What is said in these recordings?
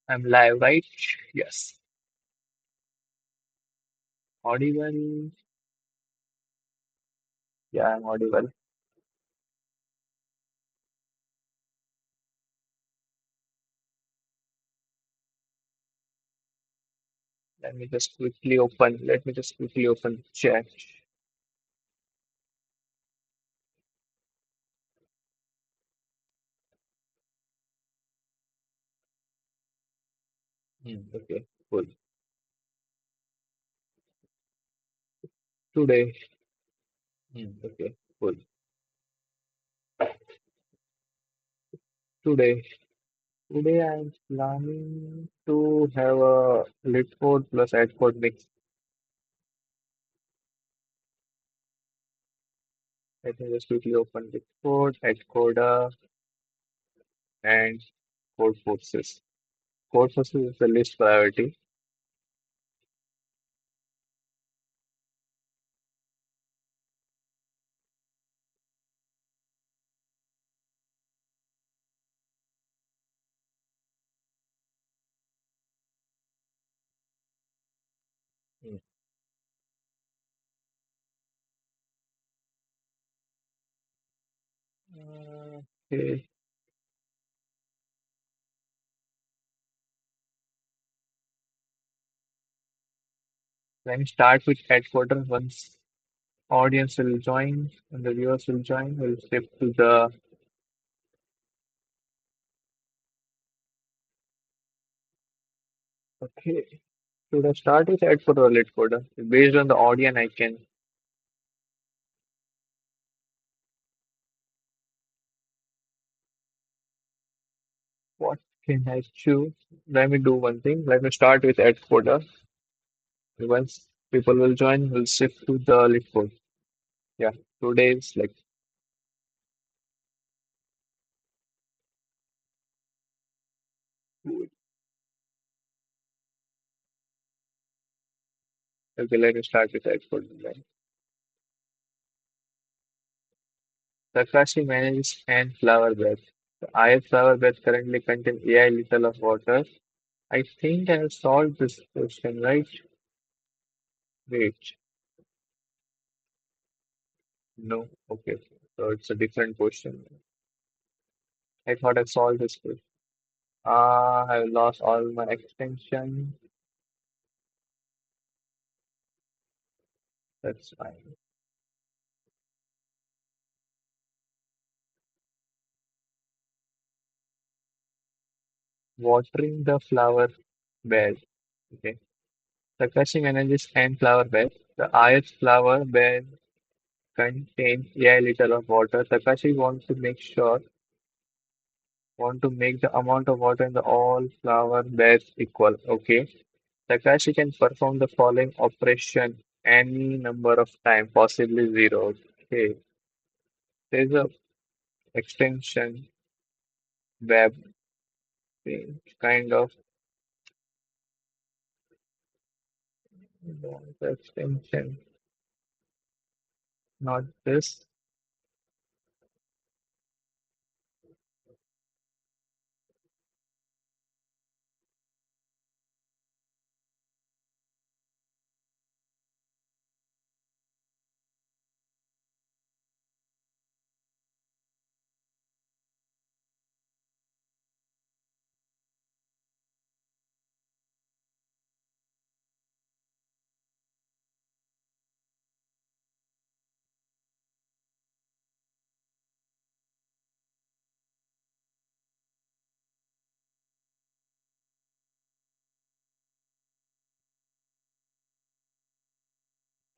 I'm live, right? Yes. Audible. Yeah, I'm audible. Let me just quickly open the chat. Okay, cool. Today. Okay, cool. Today. Today I'm planning to have a lit code plus ad code mix. Let me just quickly open lit code, ad coda, and code forces. Code forces is the least priority. Hmm. Okay. Let me start with ad coder once audience will join and the viewers will join. We'll shift to the okay. Should I start with ad coder or lit coder? Based on the audience, I can what can I choose? Let me do one thing. Let me start with ad coder. Once people will join, we'll shift to the lit code. Yeah, today's like okay. Let me start with ad coder. Then. Takashi manages and flower bed. The IS flower bed currently contain AI little of water. I think I have solved this question, right? Wait. No. Okay. So it's a different question. I thought I solved this question. I lost all my extension. That's fine. Watering the flower bed. Okay. Takashi manages 10 flower bed. The IH flower bed contains a little of water. Takashi want to make the amount of water in the all flower beds equal. Okay. Takashi can perform the following operation any number of times, possibly zero. Okay. There's a extension web thing, kind of the extension, not this.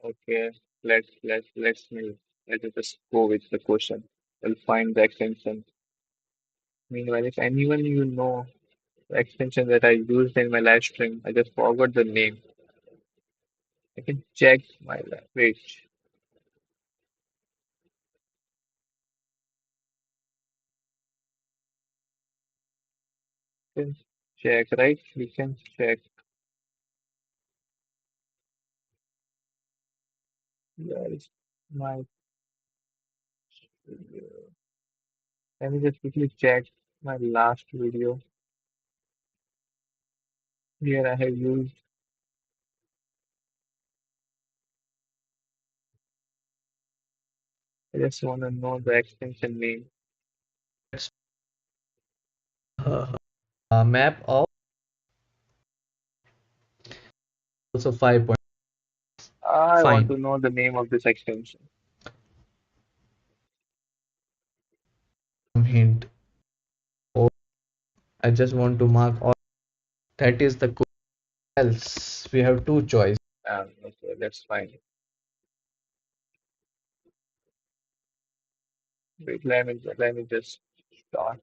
Okay, let me just go with the question. I'll find the extension. Meanwhile, if anyone the extension that I used in my live stream, I just forgot the name. I can check wait, can check, right? We can check. Where is my video? Let me just quickly check my last video. Here I have used, I just want to know the extension name. Let's map of also 5 point. I want Fine. to know the name of this extension. Hint. Or I just want to mark all. That is the code. Else we have two choice. Okay, that's fine. Wait, let me just start.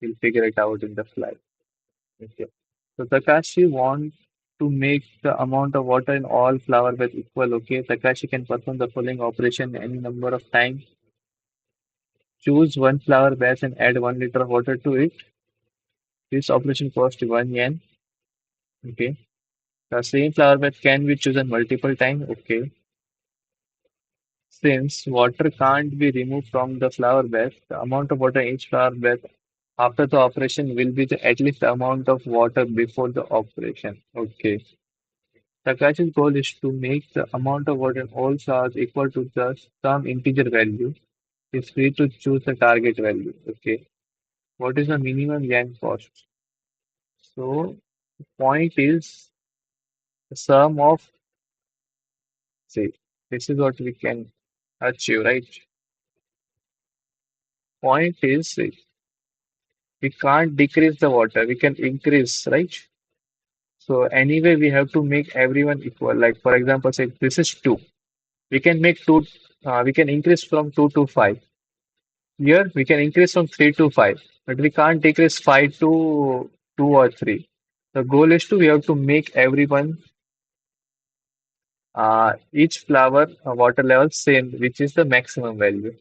We'll figure it out in the fly. Okay. So Takashi wants to make the amount of water in all flower beds equal. Okay. Takashi can perform the following operation any number of times. Choose one flower bed and add 1 liter of water to it. This operation costs 1 yen. Okay. The same flower bed can be chosen multiple times. Okay. Since water can't be removed from the flower bed, the amount of water in each flower bed after the operation will be at least the amount of water before the operation. Okay. Takashi's goal is to make the amount of water in all flowers equal to the some integer value. It's free to choose the target value. Okay. What is the minimum yen cost? So point is the sum of, say, this is what we can achieve, right? Point is, say, we can't decrease the water, we can increase, right? So anyway, we have to make everyone equal. Like for example, say this is two. We can make two. We can increase from two to five. Here we can increase from three to five, but we can't decrease five to two or three. The goal is to we have to make everyone each flower water level same, which is the maximum value.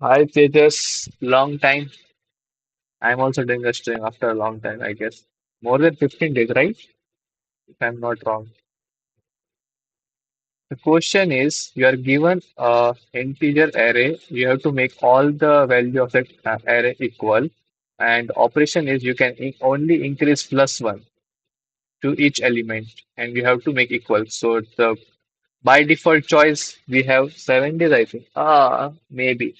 Hi Tejas, long time. I'm also doing the stream after a long time, I guess. More than 15 days, right? If I'm not wrong. The question is, you are given a integer array. You have to make all the value of that array equal. And operation is you can only increase plus one to each element, and we have to make equal. So the by default choice we have 7 days, I think. Maybe.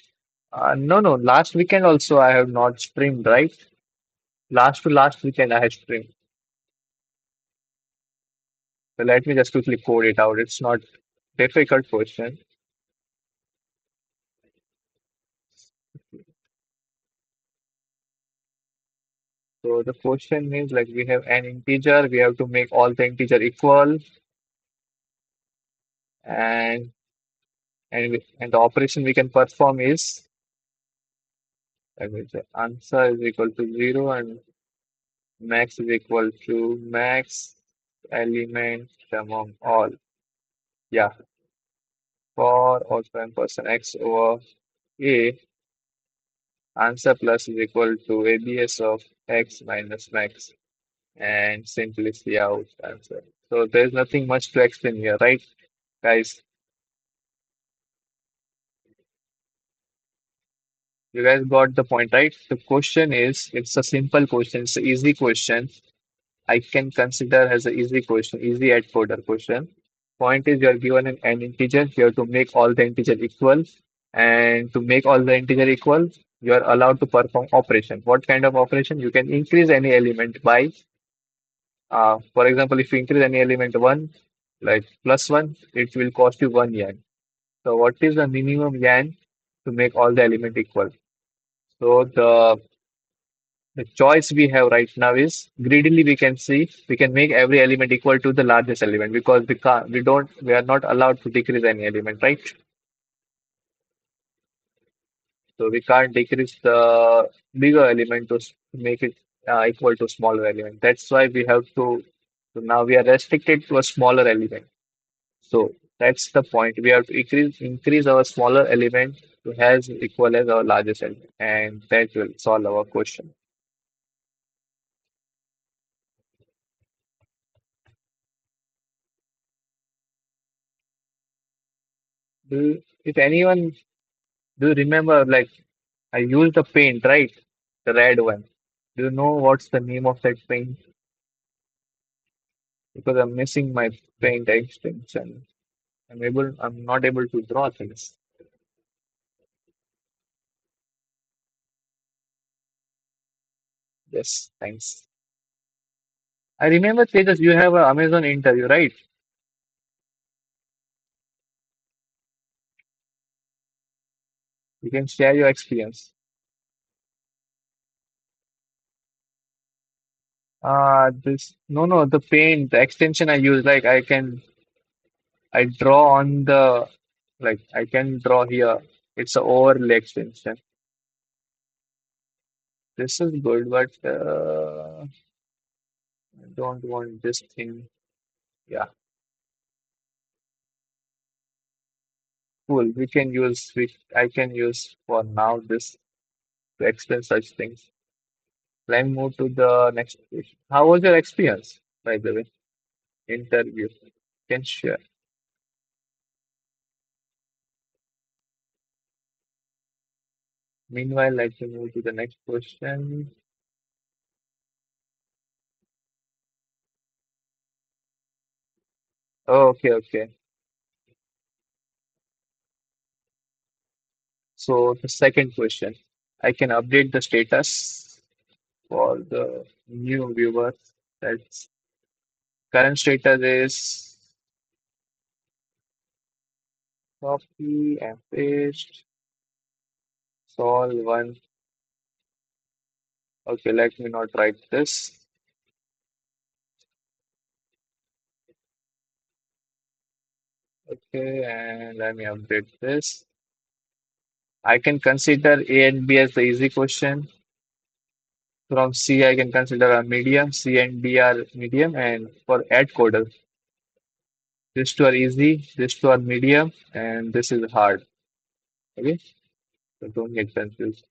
No. Last weekend also I have not streamed, right? Last to last weekend I had streamed. So let me just quickly code it out. It's not difficult question. So the question is like we have an integer, we have to make all the integer equal, and and the operation we can perform is let me say answer is equal to 0 and max is equal to max element among all. Yeah, for all prime person x over a, answer plus is equal to abs of x minus max, and simply see out answer. So there's nothing much to explain here, right, guys? You guys got the point, right? The question is, it's a simple question, it's an easy question. I can consider as an easy question, easy at coder question. Point is, you're given an integer, you have to make all the integer equal. And to make all the integer equal, you are allowed to perform operation. What kind of operation? You can increase any element by, for example, if you increase any element 1, like plus 1, it will cost you 1 yen. So what is the minimum yen to make all the element equal? So the choice we have right now is greedily we can see we can make every element equal to the largest element because we are not allowed to decrease any element, right? So we can't decrease the bigger element to make it equal to smaller element. That's why we have to. So now we are restricted to a smaller element. So that's the point. We have to increase our smaller element to as equal as our largest element, and that will solve our question. If anyone do you remember like I use the paint, right? The red one. Do you know what's the name of that paint? Because I'm missing my paint extension. I'm not able to draw things. Yes, thanks. I remember, Tejas, you have an Amazon interview, right? You can share your experience. No, the paint, the extension I use, like I draw on I can draw here. It's a overlay extension. This is good, but I don't want this thing. Yeah, cool. I can use for now this to explain such things. Let's move to the next question. How was your experience, by the way? Interview. Can share. Meanwhile, let's move to the next question. Oh, okay, okay. So the second question, I can update the status for the new viewers. That's current status is copy and paste. Solve one. Okay, let me not write this. Okay, and let me update this. I can consider A and B as the easy question. From C, I can consider a medium. C and D are medium. And for Atcoding, these two are easy, these two are medium, and this is hard. Okay, so don't get confused.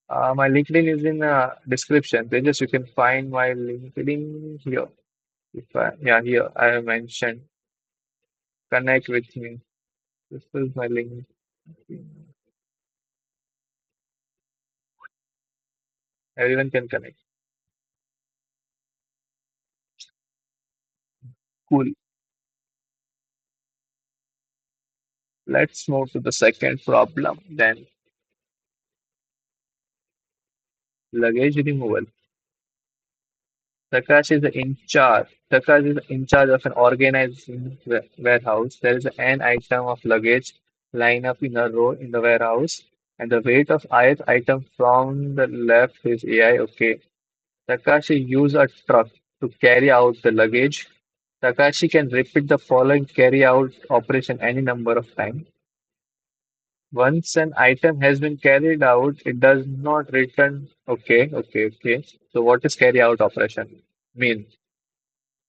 My LinkedIn is in description. They just you can find my LinkedIn here. Yeah, here I have mentioned connect with me. This is my link. Everyone can connect. Cool. Let's move to the second problem. Then luggage removal. Prakash is in charge of an organized warehouse. There is an item of luggage lined up in a row in the warehouse, and the weight of ith item from the left is AI. Okay. Takashi use a truck to carry out the luggage. Takashi can repeat the following carry out operation any number of times. Once an item has been carried out, it does not return. Okay. So what is carry out operation mean?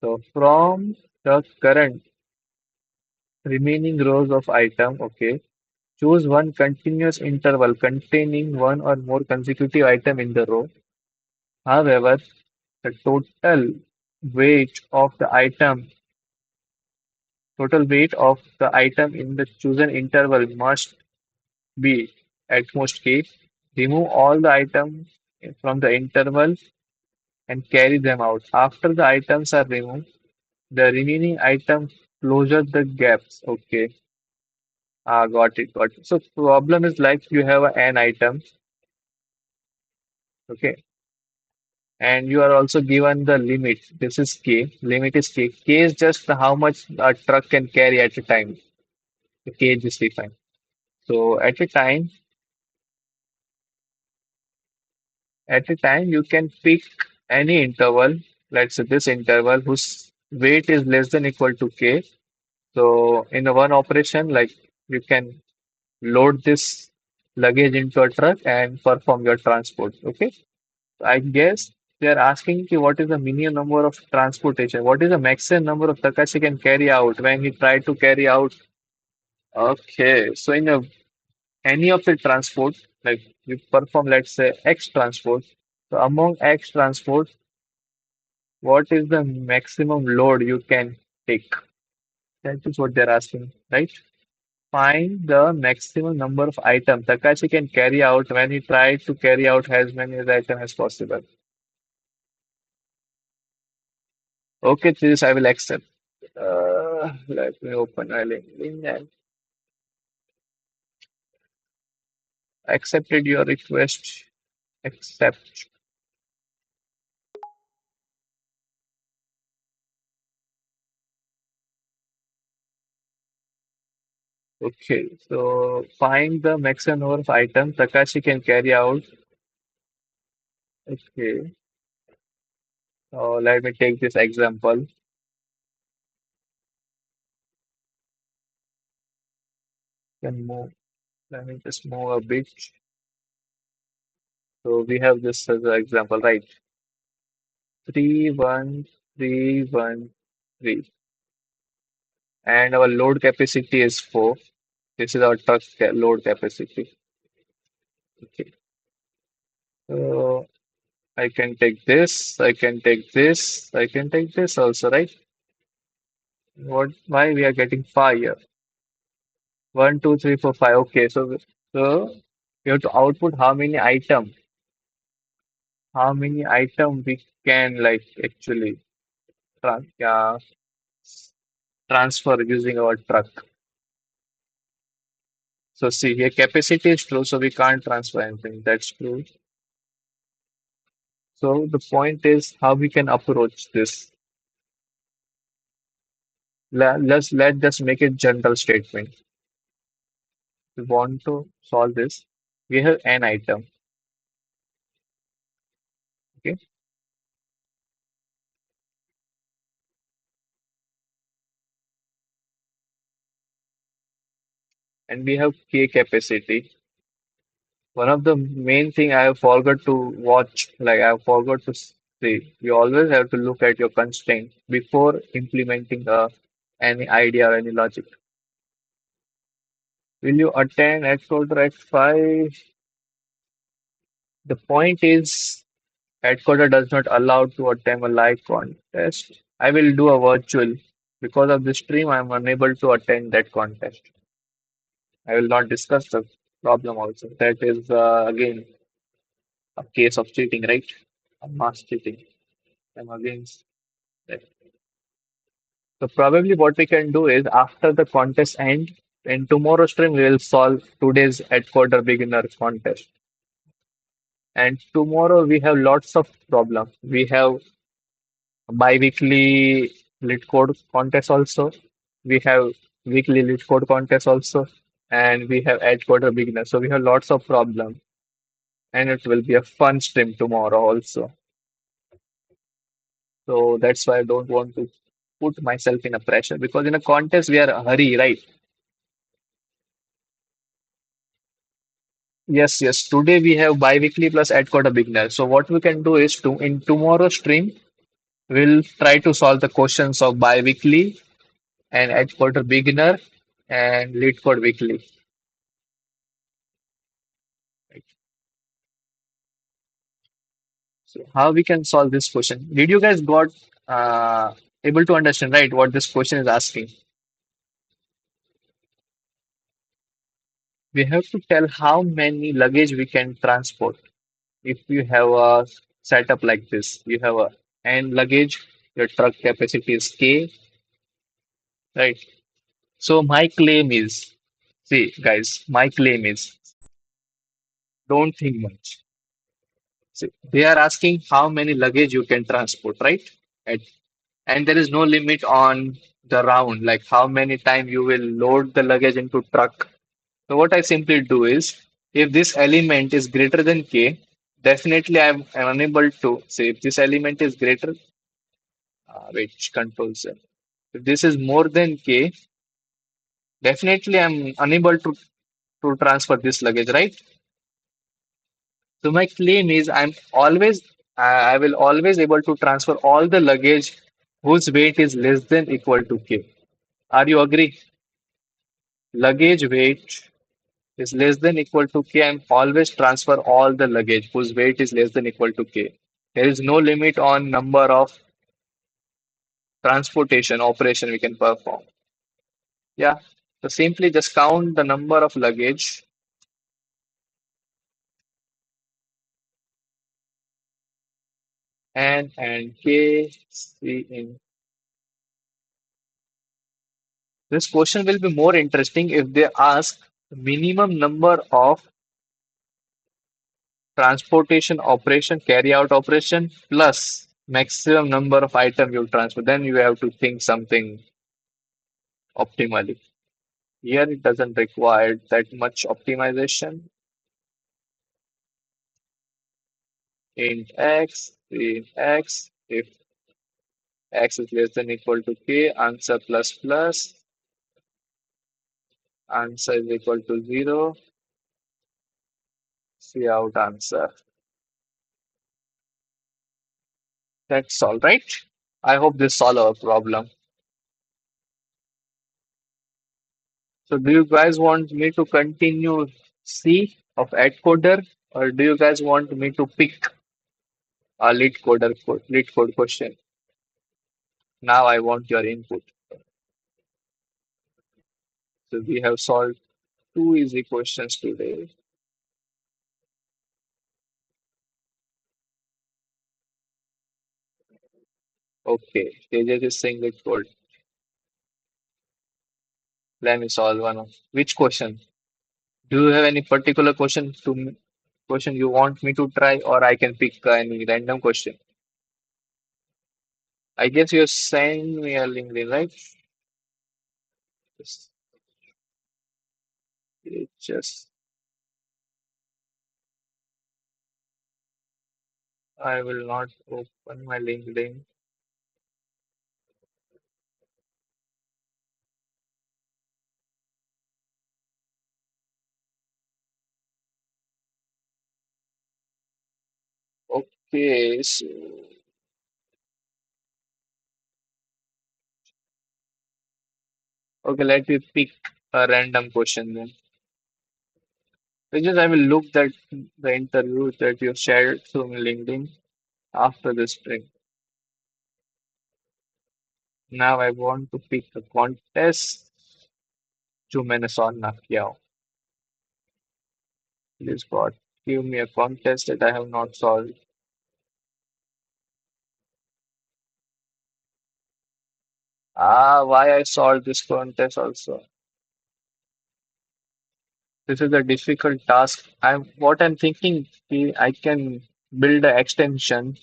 So from the current remaining rows of item, okay, choose one continuous interval containing one or more consecutive item in the row. However, the weight of the item, total weight of the item in the chosen interval must be at most k. Remove all the items from the interval and carry them out. After the items are removed, the remaining items closure the gaps. Okay. Got it. So problem is like you have an item, okay, and you are also given the limit. This is K. Limit is K. K is just how much a truck can carry at a time. The K is defined. So at a time you can pick any interval. Let's say this interval whose weight is less than equal to K. So in the one operation, like you can load this luggage into a truck and perform your transport. Okay. I guess they're asking you what is the minimum number of transportation? What is the maximum number of Takashi can carry out when he tried to carry out? Okay, so any of the transport, like you perform, let's say X transport. So among X transport, what is the maximum load you can take? That is what they're asking, right? Find the maximum number of items Takashi can carry out when he tries to carry out as many items as possible. Okay, this I will accept. Let me open my LinkedIn and accepted your request. Accept. Okay, so find the maximum number of items Takashi can carry out. Okay, so let me take this example. Can move. Let me just move a bit. So we have this as an example, right? 31313, and our load capacity is 4. This is our load capacity. Okay. So I can take this, I can take this, I can take this also, right? What? Why we are getting 5 here? 1, 2, 3, 4, 5. Okay, so we have to output how many item, we can like actually transfer using our truck. So see here, capacity is true, so we can't transfer anything. That's true. So the point is how we can approach this. Let's just make it general statement. We want to solve this. We have an item, okay, and we have k capacity. One of the main thing I have forgot to watch, like I have forgot to say, you always have to look at your constraint before implementing any idea or any logic. Will you attend at quarter at 5? The point is, Atcoder does not allow to attend a live contest. I will do a virtual. Because of the stream, I am unable to attend that contest. I will not discuss the problem also. That is again a case of cheating, right? Mass cheating. I'm against that. So probably what we can do is after the contest end, in tomorrow's stream we will solve today's Atcoder beginner contest. And tomorrow we have lots of problems. We have bi-weekly lit code contest also. We have weekly lit code contest also. And we have Edge coder beginner. So we have lots of problems. And it will be a fun stream tomorrow also. So that's why I don't want to put myself in a pressure because in a contest we are a hurry, right? Yes, yes. Today we have bi-weekly plus Edge coder beginner. So what we can do is to in tomorrow's stream we'll try to solve the questions of bi-weekly and Edge coder beginner and lead code weekly. Right. So how we can solve this question? Did you guys got able to understand right what this question is asking? We have to tell how many luggage we can transport. If you have a setup like this, you have a n luggage, your truck capacity is k, right? So my claim is, see guys, my claim is don't think much. See, they are asking how many luggage you can transport, right? At and there is no limit on the round, like how many time you will load the luggage into truck. So what I simply do is, if this element is greater than k, definitely I'm unable to say if this element is greater, which controls it. If this is more than k, definitely I'm unable to transfer this luggage, right? So my claim is I will always able to transfer all the luggage whose weight is less than equal to k. Are you agree? Luggage weight is less than equal to k and always transfer all the luggage whose weight is less than equal to k. There is no limit on number of transportation operation we can perform. Yeah. So simply just count the number of luggage and K C in. This question will be more interesting if they ask minimum number of transportation operation, carry out operation plus maximum number of item you transfer. Then you have to think something optimally. Here it doesn't require that much optimization. Int x, int x, if x is less than equal to k, answer plus plus, answer is equal to 0, see out answer. That's all right. I hope this solve our problem. So do you guys want me to continue C of Atcoder or do you guys want me to pick a lead code question? Now I want your input. So we have solved two easy questions today. Okay, Tejas is saying lead code. Let me solve one of which question? Do you have any particular question you want me to try or I can pick any random question? I guess you're sending me a LinkedIn, right? Just, just I will not open my LinkedIn. Okay, so okay, let me pick a random question then. Because I will look at the interview that you shared through LinkedIn after this spring. Now I want to pick a contest जो मैंने solve ना किया हो. Please God, give me a contest that I have not solved. Why I solved this contest also. This is a difficult task. I'm thinking I can build an extension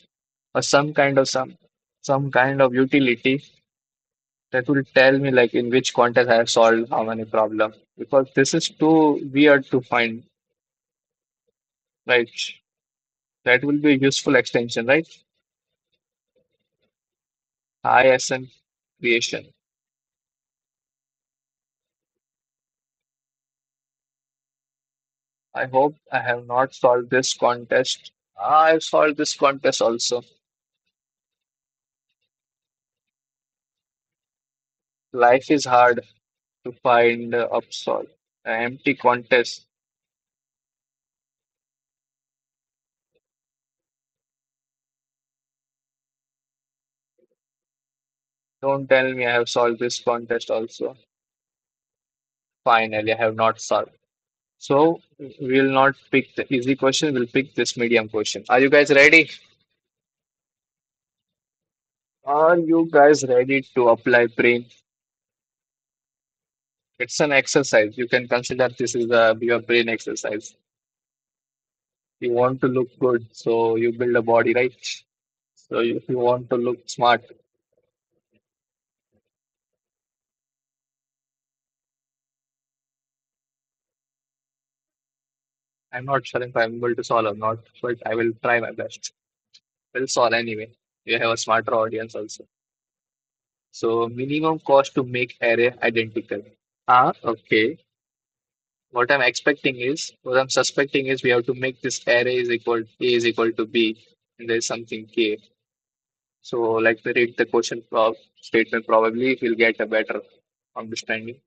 or some kind of utility that will tell me like in which contest I have solved how many problems. Because this is too weird to find, right? That will be a useful extension, right? ISN creation. I hope I have not solved this contest. I've solved this contest also. Life is hard to find upsolve. An empty contest. Don't tell me I have solved this contest also. Finally, I have not solved. So we'll not pick the easy question, we'll pick this medium question. Are you guys ready? Are you guys ready to apply brain? It's an exercise. You can consider this is your brain exercise. You want to look good, so you build a body, right? So if you want to look smart, I'm not sure if I'm able to solve or not, but I will try my best. We'll solve anyway. We have a smarter audience also. So minimum cost to make array identical. Okay. What I'm suspecting is we have to make this array is equal A is equal to B, and there is something K. So let me read the statement. Probably we'll get a better understanding.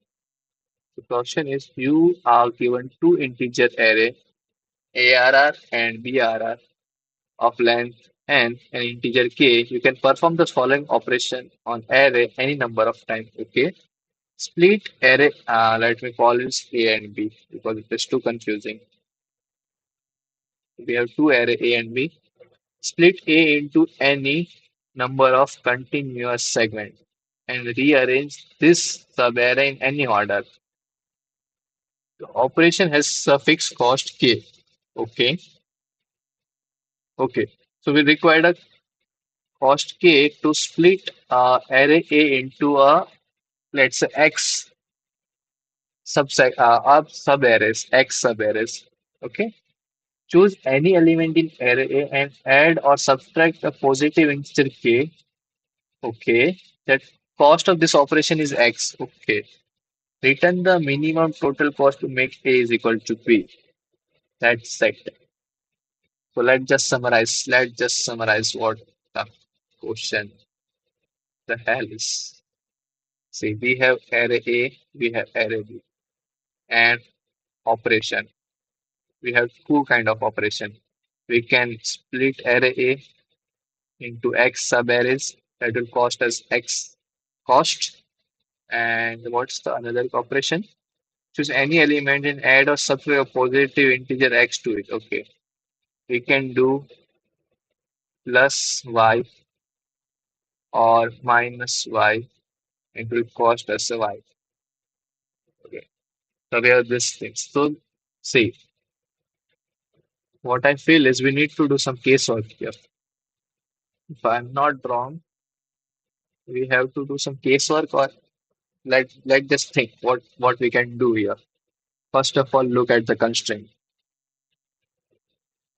The question is: you are given two integer array ARR and BRR of length and an integer k. You can perform the following operation on array any number of times. Okay. Split array, let me call it A and B because it is too confusing. We have two array A and B. Split A into any number of continuous segments and rearrange this subarray in any order. The operation has a fixed cost K. Okay. Okay. So we require a cost K to split array A into a, let's say, X sub-arrays, X sub-arrays. Okay. Choose any element in array A and add or subtract a positive integer K. Okay. That cost of this operation is X. Okay. Return the minimum total cost to make A is equal to B. That's set. So let's just summarize. Let's just summarize what the question the hell is. See, we have array A, we have array B, and operation. We have two kind of operation. We can split array A into X subarrays that will cost us X cost. And what's the another operation? Choose any element and add or subtract a positive integer X to it. Okay. We can do plus Y or minus Y. It will cost us a Y. Okay. So we have this thing. So see, what I feel is we need to do some casework here. If I'm not wrong, we have to do some casework or let just think what we can do here. First of all, look at the constraint.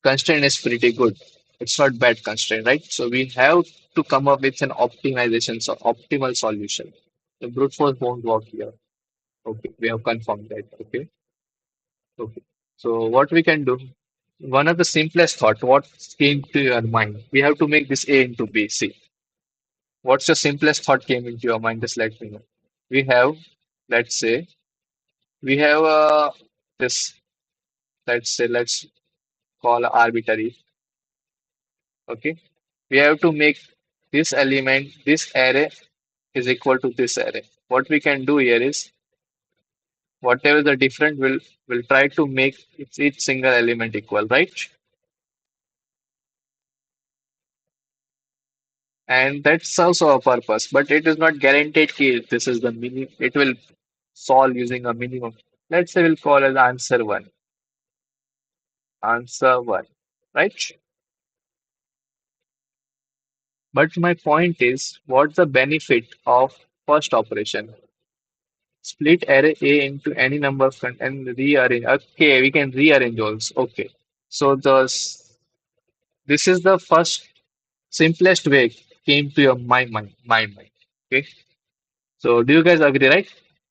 Constraint is pretty good. It's not bad constraint, right? So we have to come up with an optimization, so optimal solution. The brute force won't work here. Okay, we have confirmed that. Okay, okay. So what we can do? One of the simplest thought. What came to your mind? We have to make this A into B. See, what's your simplest thought came into your mind? Just let me know. We have, let's say, we have this. Let's say, let's call arbitrary. Okay, we have to make this element, this array is equal to this array. What we can do here is whatever the different will try to make each single element equal, right? And that serves our purpose, but it is not guaranteed that this is the minimum. It will solve using a minimum. Let's say we'll call it answer one, right? But my point is, what's the benefit of first operation? Split array A into any number of and rearrange. Okay, we can rearrange also. Okay. So this is the first simplest way came to your mind. Okay. So do you guys agree, right?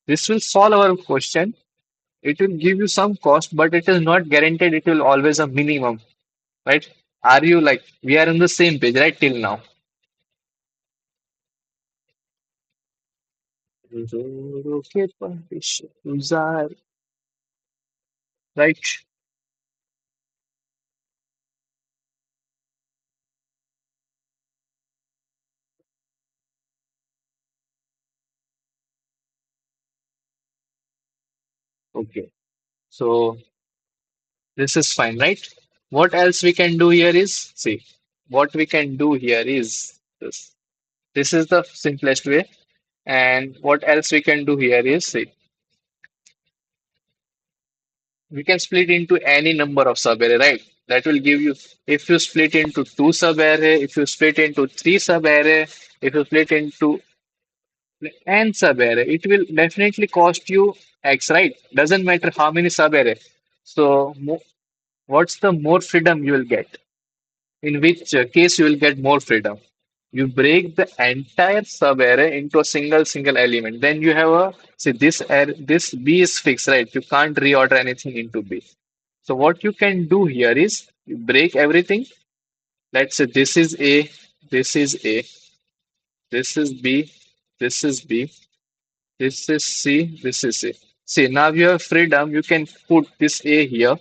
This will solve our question. It will give you some cost, but it is not guaranteed it will always a minimum, right? Are you like we are on the same page, right? Till now. Okay, partition. Right? Okay. So this is fine, right? What else we can do here is see what we can do here is this. This is the simplest way. And what else we can do here is see we can split into any number of subarray, right? That will give you if you split into two subarray, if you split into three subarray, if you split into n subarray, it will definitely cost you X, right? Doesn't matter how many subarray. So what's the more freedom you will get? In which case you will get more freedom. You break the entire subarray into a single element. Then you have a see this B is fixed, right? You can't reorder anything into B. So what you can do here is you break everything. Let's say this is A, this is A, this is B, this is B, this is C, this is C. See now you have freedom. You can put this A here.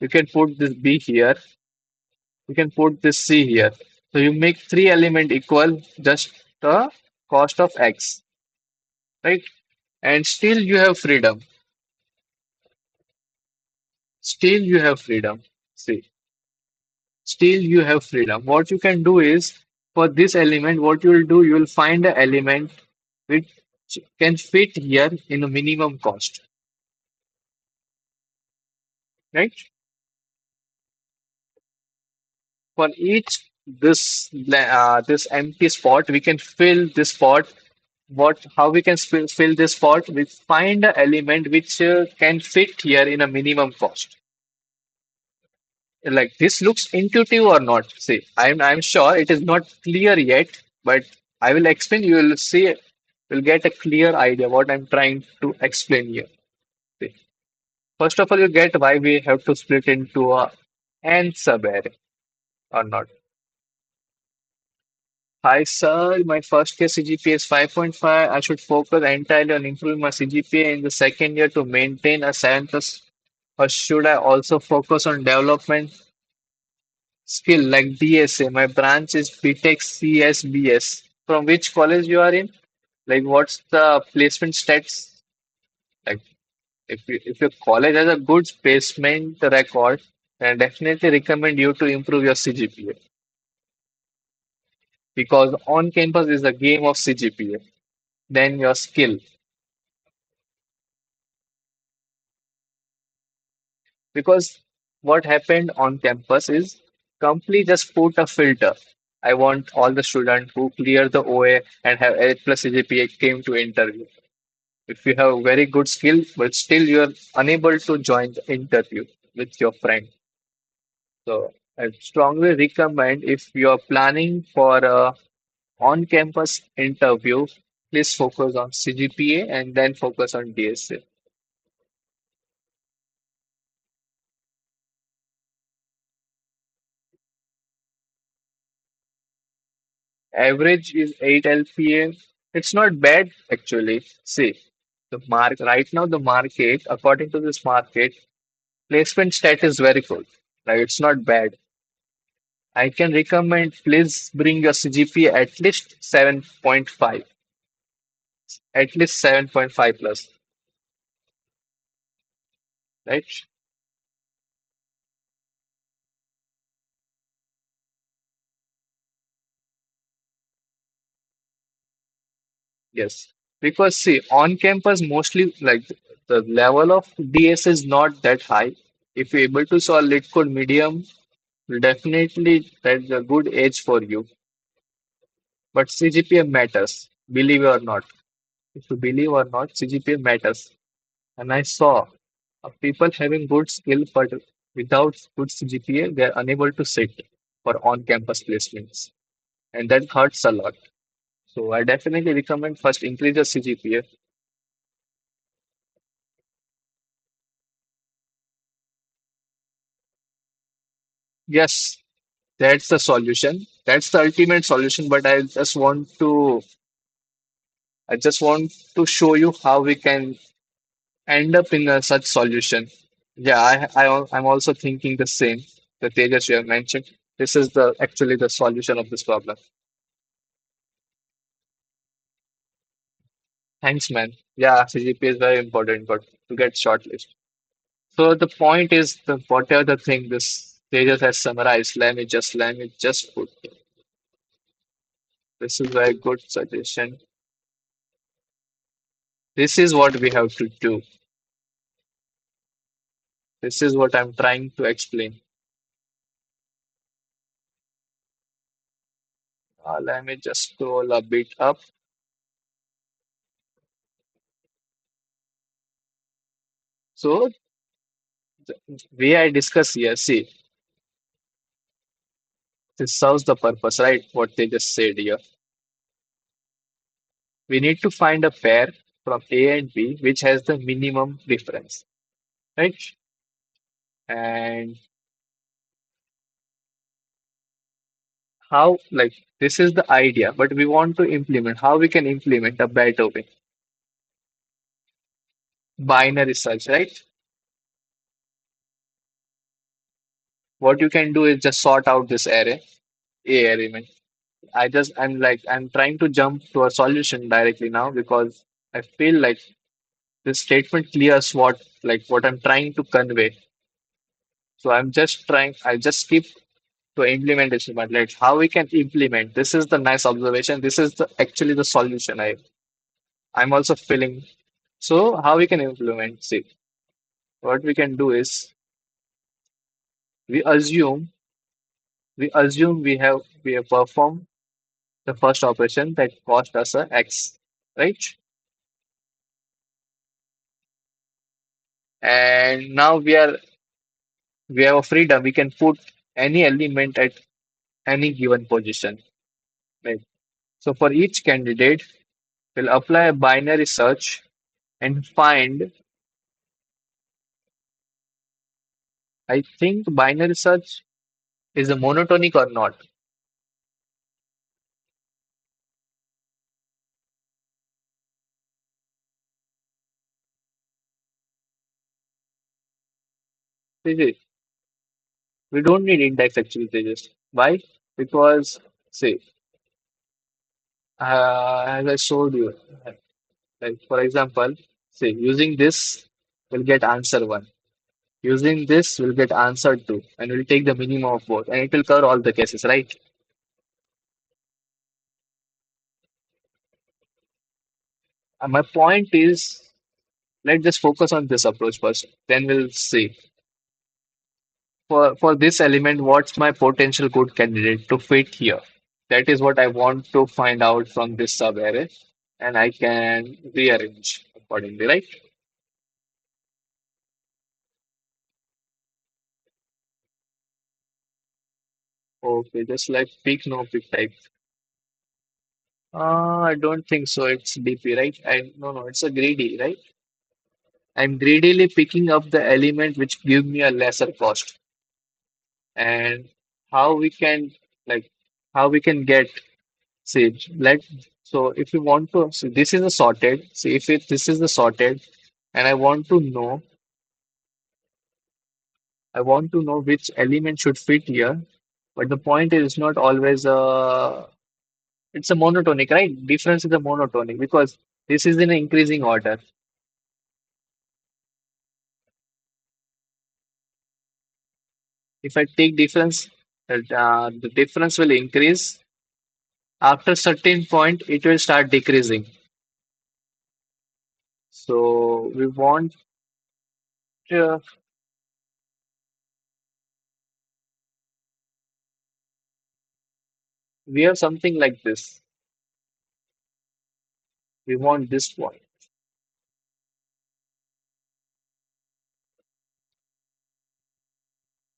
You can put this B here. You can put this C here. So you make three element equal just the cost of X. right? And still you have freedom. Still you have freedom. See, still you have freedom. What you can do is for this element, what you will do, you will find an element which can fit here in a minimum cost, right? For each this empty spot, we can fill this spot. What how we can fill this spot? We find an element which can fit here in a minimum cost. Like this looks intuitive or not? See, I'm sure it is not clear yet, but I will explain. You will see, will get a clear idea what I'm trying to explain here. See, first of all, you get why we have to split into a n sub-array or not. Hi, sir. My first year CGPA is 5.5. I should focus entirely on improving my CGPA in the second year to maintain a 7 plus, or should I also focus on development skill like DSA? My branch is B.Tech CSBS. From which college you are in? Like, what's the placement stats? Like, if your college has a good placement record, then definitely recommend you to improve your CGPA because on campus is a game of CGPA. Then your skill. Because what happened on campus is company just put a filter. I want all the students who clear the OA and have 8 plus CGPA came to interview. If you have very good skill, but still you're unable to join the interview with your friend. So I strongly recommend if you're planning for a on-campus interview, please focus on CGPA and then focus on DSA. Average is 8 LPA. It's not bad actually. See, the mark right now the market, according to this market, placement stat is very good. Like it's not bad. I can recommend please bring your CGPA at least 7.5. At least 7.5 plus, right? Yes. Because see, on campus mostly like the level of DS is not that high. If you're able to solve lit code medium, definitely that's a good age for you. But CGPA matters, believe it or not. If you believe or not, CGPA matters. And I saw people having good skill, but without good CGPA, they are unable to sit for on-campus placements. And that hurts a lot. So I definitely recommend first increase the CGPA. Yes, that's the solution. That's the ultimate solution. But I just want to show you how we can end up in a such solution. Yeah, I'm also thinking the same. The Tejas you have mentioned. This is the actually the solution of this problem. Thanks, man. Yeah, CGPA is very important, but to get shortlist. So the point is the whatever the thing this Tejas has summarized. Let me just put. This is very good suggestion. This is what we have to do. This is what I'm trying to explain. Let me just scroll a bit up. So the way I discuss here, see, this serves the purpose, right? What they just said here. We need to find a pair from A and B which has the minimum difference, right? And how, like, this is the idea, but we want to implement how we can implement a better way. Binary search, right? What you can do is just sort out this array, A array. I'm trying to jump to a solution directly now because I feel like this statement clears what I'm trying to convey. So I just keep to implement this but like how we can implement. This is the nice observation. This is actually the solution I'm also feeling. So how we can implement? See, what we can do is we assume we have performed the first operation that cost us a x, right? And now we have a freedom. We can put any element at any given position. Right? So for each candidate, we'll apply a binary search and find. I think binary search is a monotonic or not. See, see, we don't need index actually, Tejas. Why? Because see, as I showed you, like for example, see, using this we'll get answer one. Using this we'll get answer two, and we'll take the minimum of both, and it will cover all the cases, right? And my point is, let's just focus on this approach first. Then we'll see. For this element, what's my potential good candidate to fit here? That is what I want to find out from this subarray, and I can rearrange accordingly, right? Okay, just like pick no pick type. I don't think so. It's DP, right? I no no, it's a greedy, right? I'm greedily picking up the element which give me a lesser cost, and how we can like how we can get. See, so if you want to, so this is a sorted. See, if this is the sorted, and I want to know which element should fit here. But the point is not always it's a monotonic, right? Difference is a monotonic because this is in an increasing order. If I take difference, the difference will increase. After certain point, it will start decreasing. So uh, we have something like this. We want this point.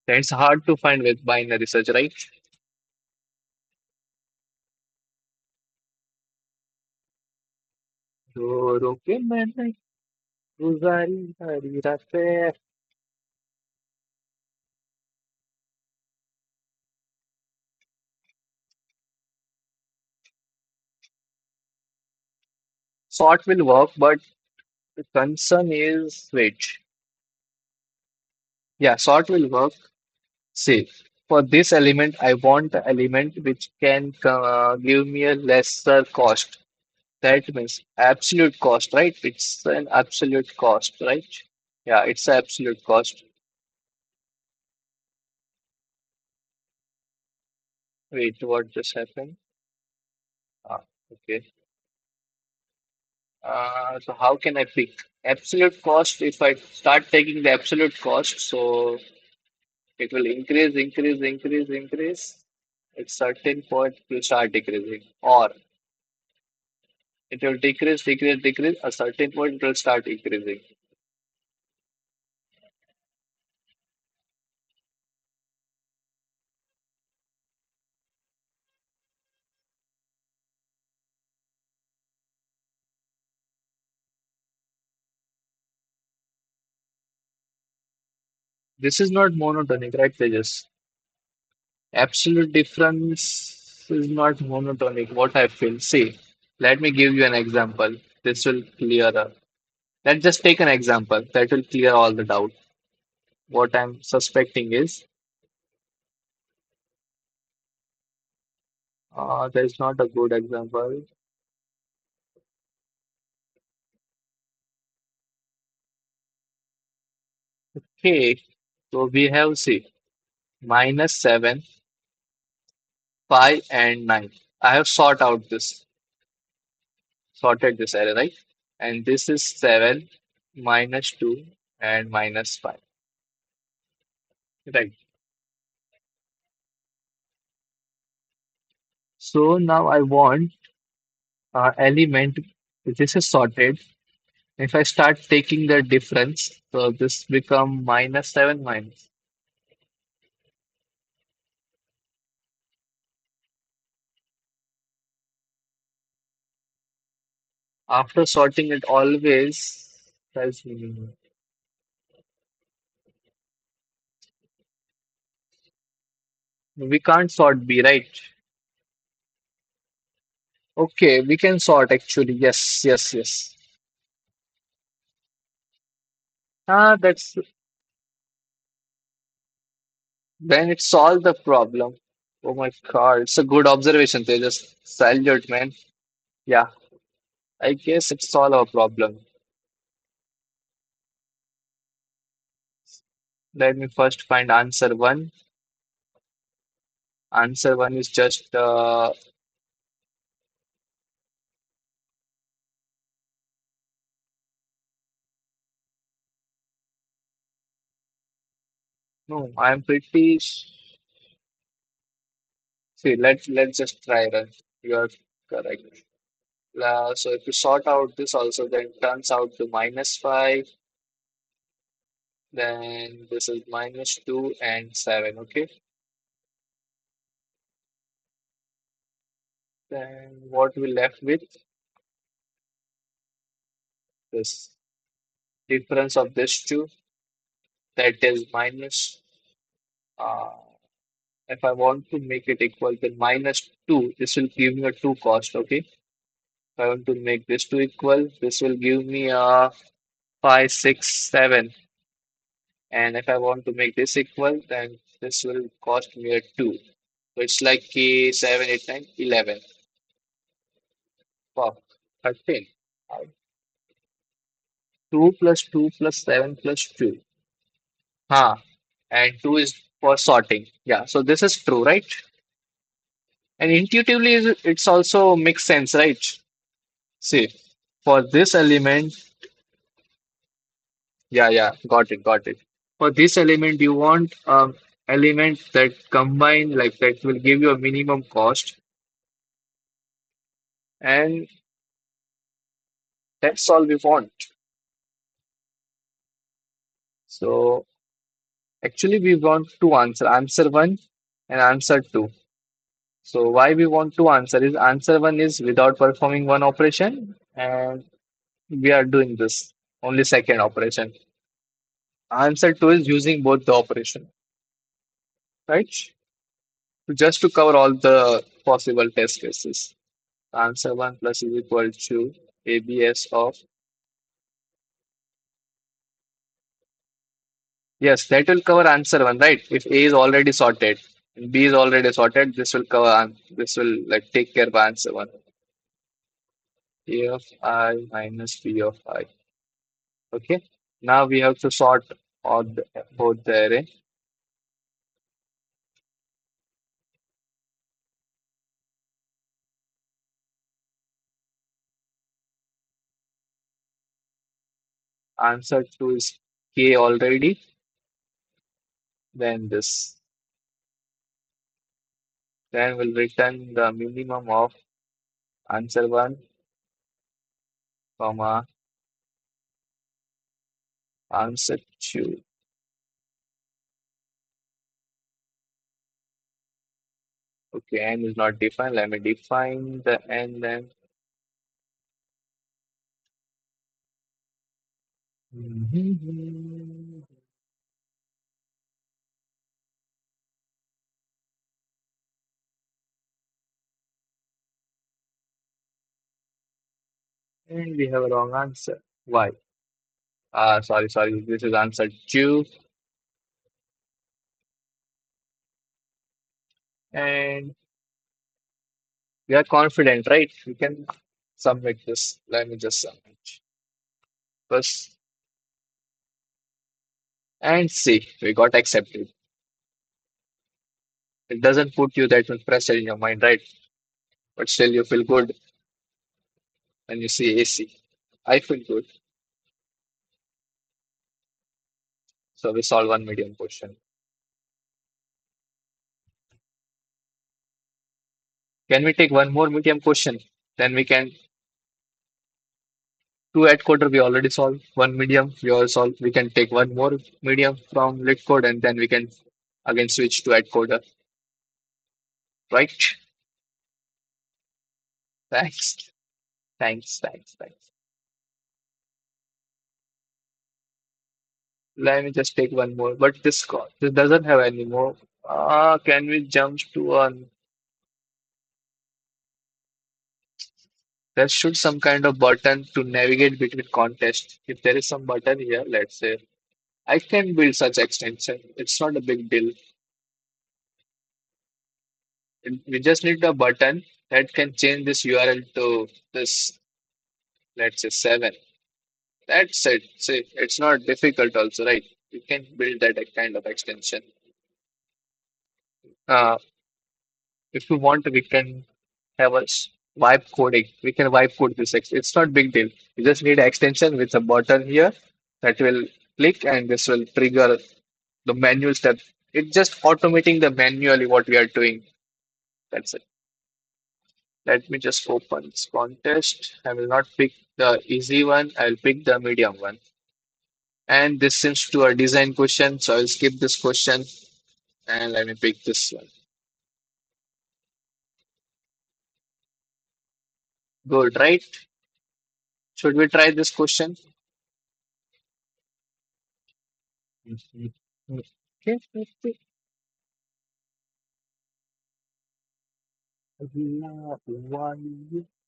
That's hard to find with binary search, right? जोरों के मैंने गुजारी सारी रातें. Sort will work, but the concern is wait. Yeah, sort will work. See, for this element, I want the element which can give me a lesser cost. That means absolute cost, right? It's an absolute cost, right? Yeah, it's absolute cost. Wait, what just happened? Ah, okay. So how can I pick absolute cost? If I start taking the absolute cost, so it will increase. At certain point, it will start decreasing, or it will decrease. A certain point, it will start increasing. This is not monotonic, right, Tejas? Absolute difference is not monotonic. What I feel. See, let me give you an example. This will clear up. Let's just take an example that will clear all the doubt. What I'm suspecting is there is not a good example. Okay, so we have see -7, 5, and 9. I have sorted this array, right? And this is 7, -2, and -5. Right. So now I want element. This is sorted. If I start taking the difference, so this become -7 minus. After sorting it always tells me we can't sort B, right? Okay, we can sort actually. Yes, yes, yes. That's then it solved the problem. Oh my God, it's a good observation. They just salute, man. Yeah, I guess it solved our problem. Let me first find answer one. Answer one is just no. I'm pretty. See, let's just try run. You are correct. So if you sort out this also, then it turns out to -5. Then this is -2 and 7. Okay. Then what we left with this difference of this two, that is minus. Uh, if I want to make it equal, then -2. This will give me a 2 cost. Okay. If I want to make this two equal, this will give me a 5, 6, 7. And if I want to make this equal, then this will cost me a 2. So it's like 7, 8, 9, 11. Wow, 13. 2 plus 2 plus 7 plus 2. Huh. And 2 is for sorting. Yeah, so this is true, right? And intuitively, it's also makes sense, right? See, for this element, yeah, yeah, got it, got it. For this element, you want element that combine, like that will give you a minimum cost, and that's all we want. So actually, we want two answer one and answer two. So why we want to answer is answer one is without performing one operation, and we are doing this only second operation. Answer two is using both the operation, right? Just to cover all the possible test cases. Answer one plus is equal to ABS of, yes, that will cover answer one, right? If A is already sorted and B is already sorted, this will cover this will like take care of answer one. A of I minus B of I. Okay. Now we have to sort all both the array. Answer two is K already. Then this. Then we'll return the minimum of answer one, comma, answer two. Okay, n is not defined. Let me define the n then. Mhm. And we have a wrong answer. Why? Sorry, sorry. This is answer two. And we are confident, right? We can submit this. Let me just submit. First, And see, we got accepted. It doesn't put you that much pressure in your mind, right? But still, you feel good when you see AC. I feel good. So we solve one medium question. Can we take one more medium question? Then we can two at coder we already solved. One medium we all solved. We can take one more medium from lit code and then we can again switch to at coder. Right? Thanks. Thanks. Let me just take one more. But this doesn't have any more. Can we jump to one? There should some kind of button to navigate between contests. If there is some button here, let's say, I can build such extension. It's not a big deal. We just need a button that can change this URL to this, let's say 7. That's it. See, it's not difficult also, right? You can build that kind of extension. If you want, we can have a wipe coding. We can wipe code this. It's not big deal. You just need an extension with a button here that will click and this will trigger the manual step. It's just automating the manually what we are doing. That's it. Let me just open this contest. I will not pick the easy one. I will pick the medium one. And this seems to a design question, so I will skip this question and let me pick this one. Good, right? Should we try this question? Mhm. Okay. Do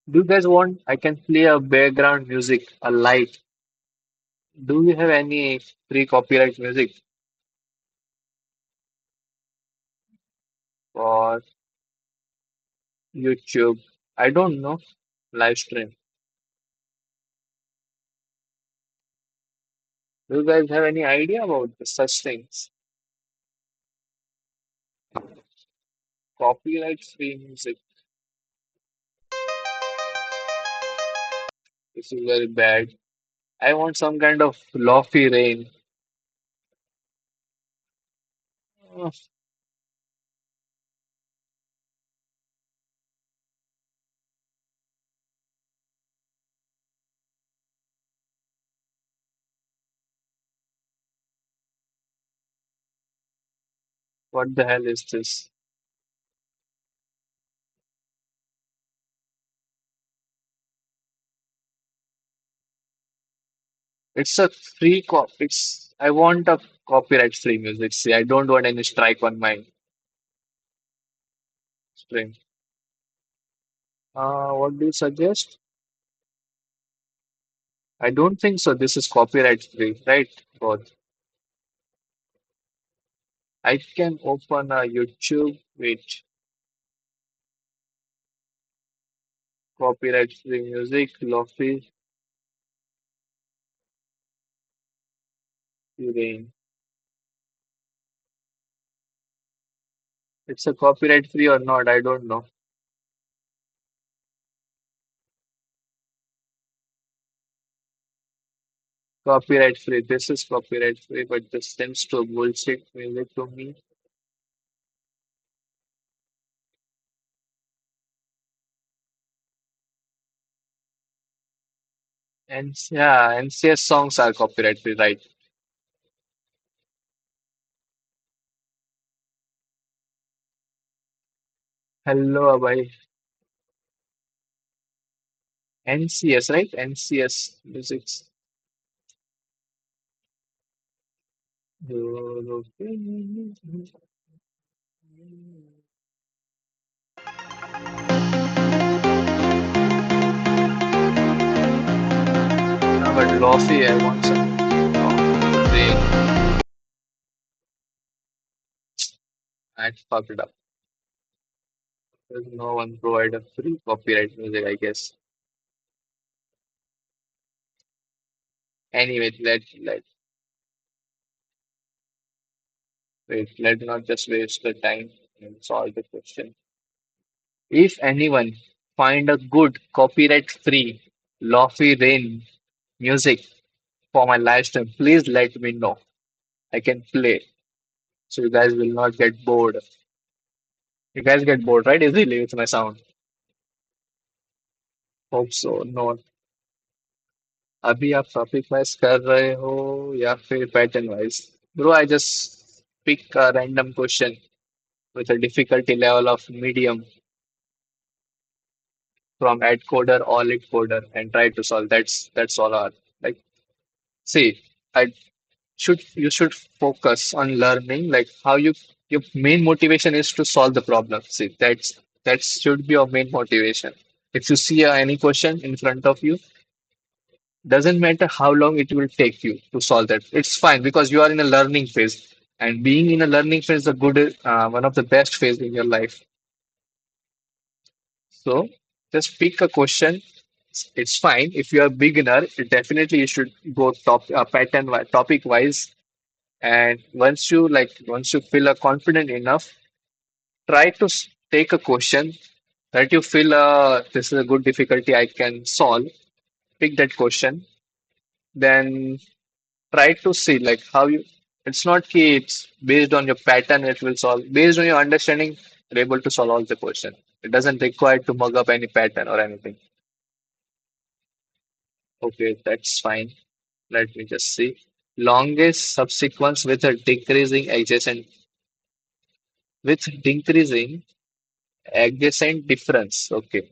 you guys want? I can play a background music, a light. Do you have any free copyright music for YouTube? I don't know. Live stream. Do you guys have any idea about such things? Copyright free music. This is very bad. I want some kind of lofi rain. Oh, what the hell is this? It's a free cop. It's I want a copyright free music. See, I don't want any strike on my stream. What do you suggest? I don't think so. This is copyright free, right? Both. I can open a YouTube with copyright free music, Lofi rain. It's a copyright free or not? I don't know. Copyright free. This is copyright free, but this seems to bullshit music to me. And yeah, NCS songs are copyright free, right? Hello, bhai. NCS, right? NCS music. No, but Lofi, I want some. Rain. I fucked it up. There's no one provide a free copyright music, I guess. Anyway, let Wait, let's not just waste the time and solve the question. If anyone find a good copyright-free lofi rain music for my live stream, please let me know. I can play, so you guys will not get bored. You guys get bored, right? Easily with my sound. Hope so. No. अभी आप topic wise कर रहे हो या फिर pattern wise? Bro, I just pick a random question with a difficulty level of medium from Atcoder or Leetcoder and try to solve. That's all. Like, see, I you should focus on learning like how your main motivation is to solve the problem. See, that should be your main motivation. If you see any question in front of you, doesn't matter how long it will take you to solve that. It's fine because you are in a learning phase, and being in a learning phase is a good one of the best phase in your life. So just pick a question. It's fine if you are a beginner. Definitely you should go topic wise. And once you feel confident enough, try to take a question that you feel this is a good difficulty I can solve. Pick that question, then try to see like how you. It's not key. It's based on your pattern. It will solve based on your understanding. You're able to solve all the question. It doesn't require to mug up any pattern or anything. Okay, that's fine. Let me just see. Longest subsequence with a decreasing adjacent difference. Okay.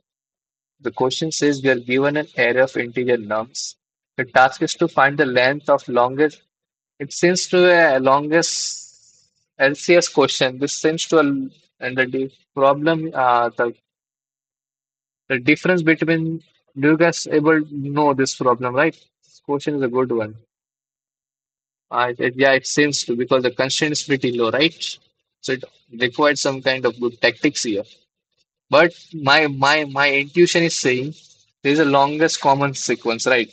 The question says we are given an array of integer nums. The task is to find the length of longest. It seems to a longest LCS question. This seems to and problem the difference between. Do you guys able to know this problem, right? This question is a good one. Yeah, it seems to because the constraint is pretty low, right? So it requires some kind of good tactics here. But my intuition is saying there's a longest common sequence, right?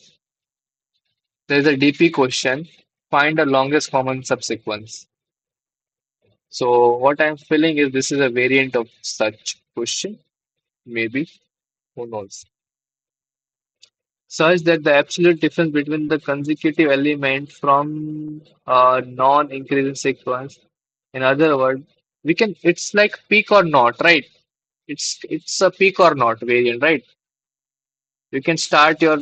There's a DP question. Find the longest common subsequence. So what I'm feeling is this is a variant of such question. Maybe. Who knows? Such that the absolute difference between the consecutive element from a non-increasing sequence. In other words, we can it's like peak or not, right? It's a peak or not variant, right? You can start your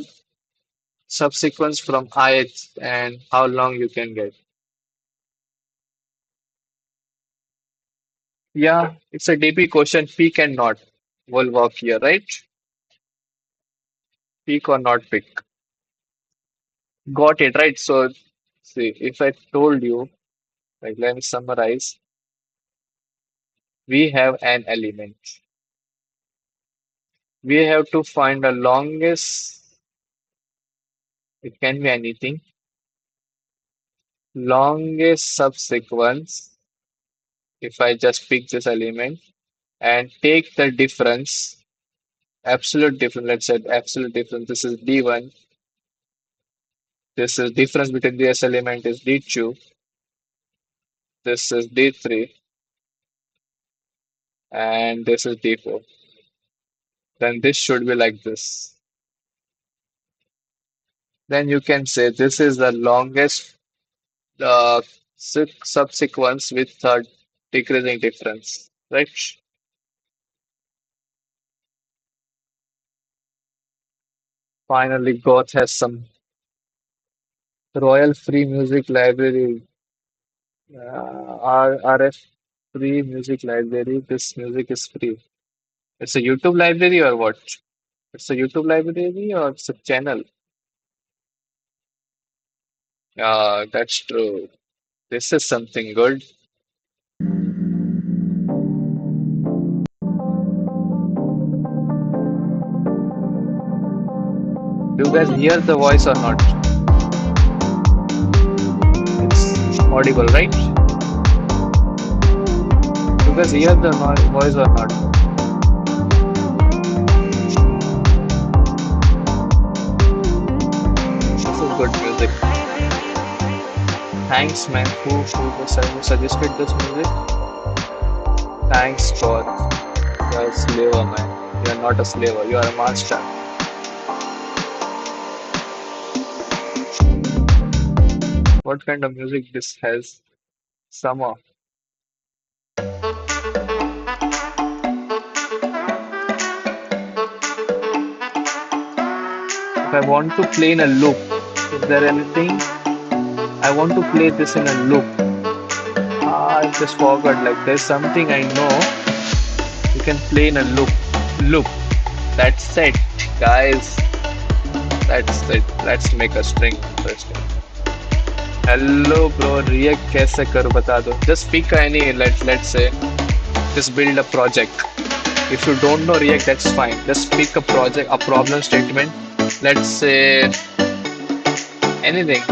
subsequence from ith and how long you can get. Yeah, it's a DP question, peak and not will work here, right? Peak or not peak. Got it, right? So, see, if I told you, like, let me summarize. We have an element. We have to find the longest, it can be anything, longest subsequence. If I just pick this element and take the difference, absolute difference, let's say absolute difference, this is D1, this is difference between this element is D2, this is D3, and this is D4. Then this should be like this. Then you can say this is the longest uh, subsequence with a decreasing difference, right? Finally, Goth has some Royal Free Music Library, RF Free Music Library. This music is free. It's a YouTube library or what? It's a YouTube library or it's a channel? That's true. This is something good. Do you guys hear the voice or not? It's audible, right? Do you guys hear the voice or not? This is good music. Thanks, man. Who suggested this music? Thanks, God. You're a slaver, man. You're not a slaver. You are a master. What kind of music this has? Summer. If I want to play in a loop, is there anything? I want to play this in a loop. I just forgot. Like there's something I know. You can play in a loop. Loop. That's it, guys. That's it. Let's make a string interesting. Hello, bro. React कैसे करूँ बता दो. Just pick any. Let's say. Just build a project. If you don't know React, that's fine. Just pick a project, a problem statement. Let's say anything.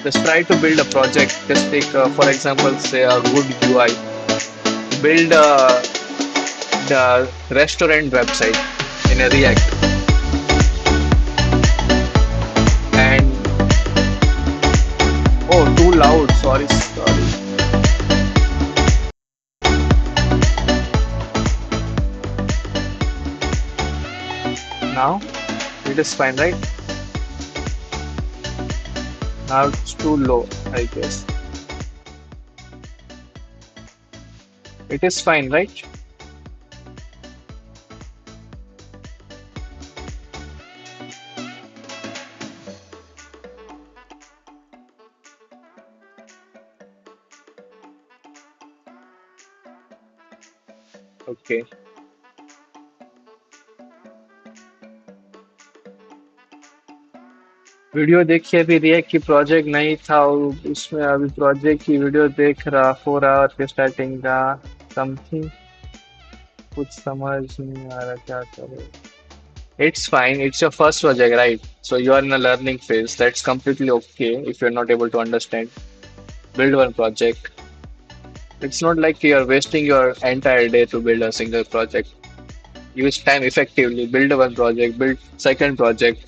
Just try to build a project. Just take, for example, say a good UI. Build the restaurant website in a React. And oh, too loud. Sorry, sorry. Now it is fine, right? Now it's too low, I guess. It is fine, right? Okay. Video देखिए अभी react की project नहीं था उसमें अभी project की video देख रहा 4 आवर के स्टार्टिंग का समथिंग कुछ समझ नहीं आ रहा क्या करूँ It's fine. It's your first project, right? So you are in a learning phase. That's completely okay if you're not able to understand. Build one project. It's not like you're wasting your entire day to build a single project. Use time effectively. Build one project, build second project,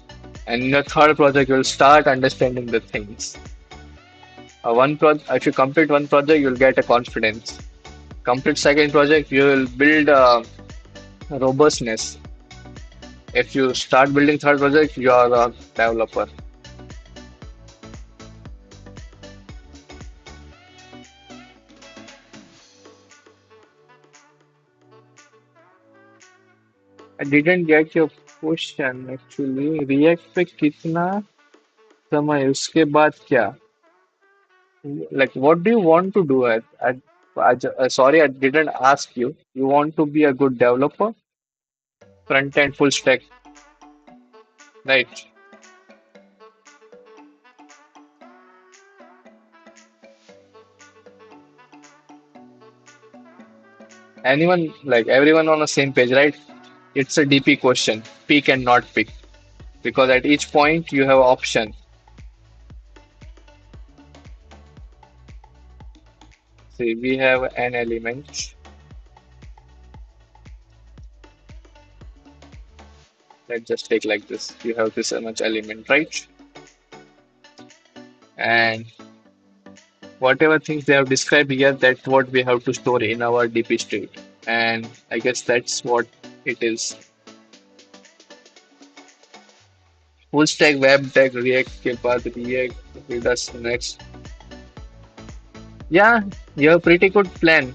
and in your third project, you'll start understanding the things. If you complete one project, you'll get a confidence. Complete second project, you will build robustness. If you start building third project, you are a developer. I didn't get your question actually. React पे कितना समय उसके बाद क्या? Like what do you want to do sorry, I didn't ask you. You want to be a good developer, front end, full stack, right? Anyone like everyone on the same page, right? It's a DP question. Pick and not pick because at each point you have option. See, we have an element. Let's just take like this. You have this much element, right? And whatever things they have described here, that's what we have to store in our DP state. And I guess that's what it is. Full stack web tech React के बाद React does next. Yeah, you have pretty good plan.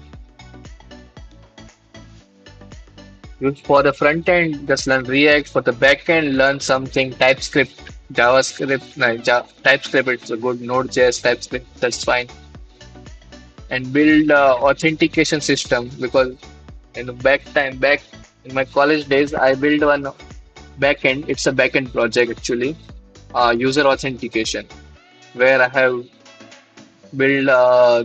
For the front end, just learn React. For the back end, learn something TypeScript, JavaScript. No, TypeScript, it's a good Node.js, TypeScript, that's fine. And build authentication system because in the back in my college days, I built one backend. It's a backend project actually, user authentication, where I have built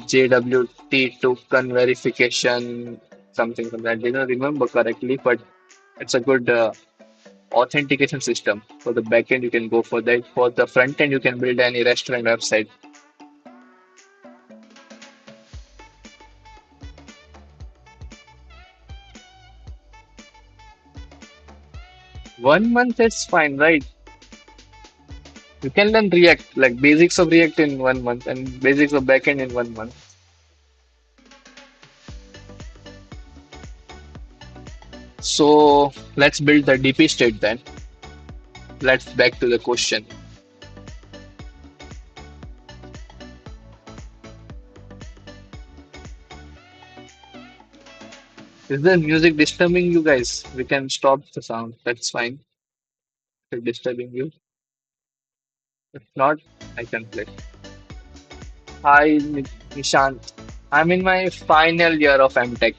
JWT token verification, something from that. I didn't remember correctly, but it's a good authentication system. For the backend, you can go for that. For the front end, you can build any restaurant website. 1 month is fine, right? You can learn React, like basics of React in 1 month and basics of backend in 1 month. So let's build the DP state then. Let's back to the question. Is the music disturbing you guys? We can stop the sound. That's fine. If it's disturbing you. If not, I can play. Hi, Nishant. I'm in my final year of M.Tech.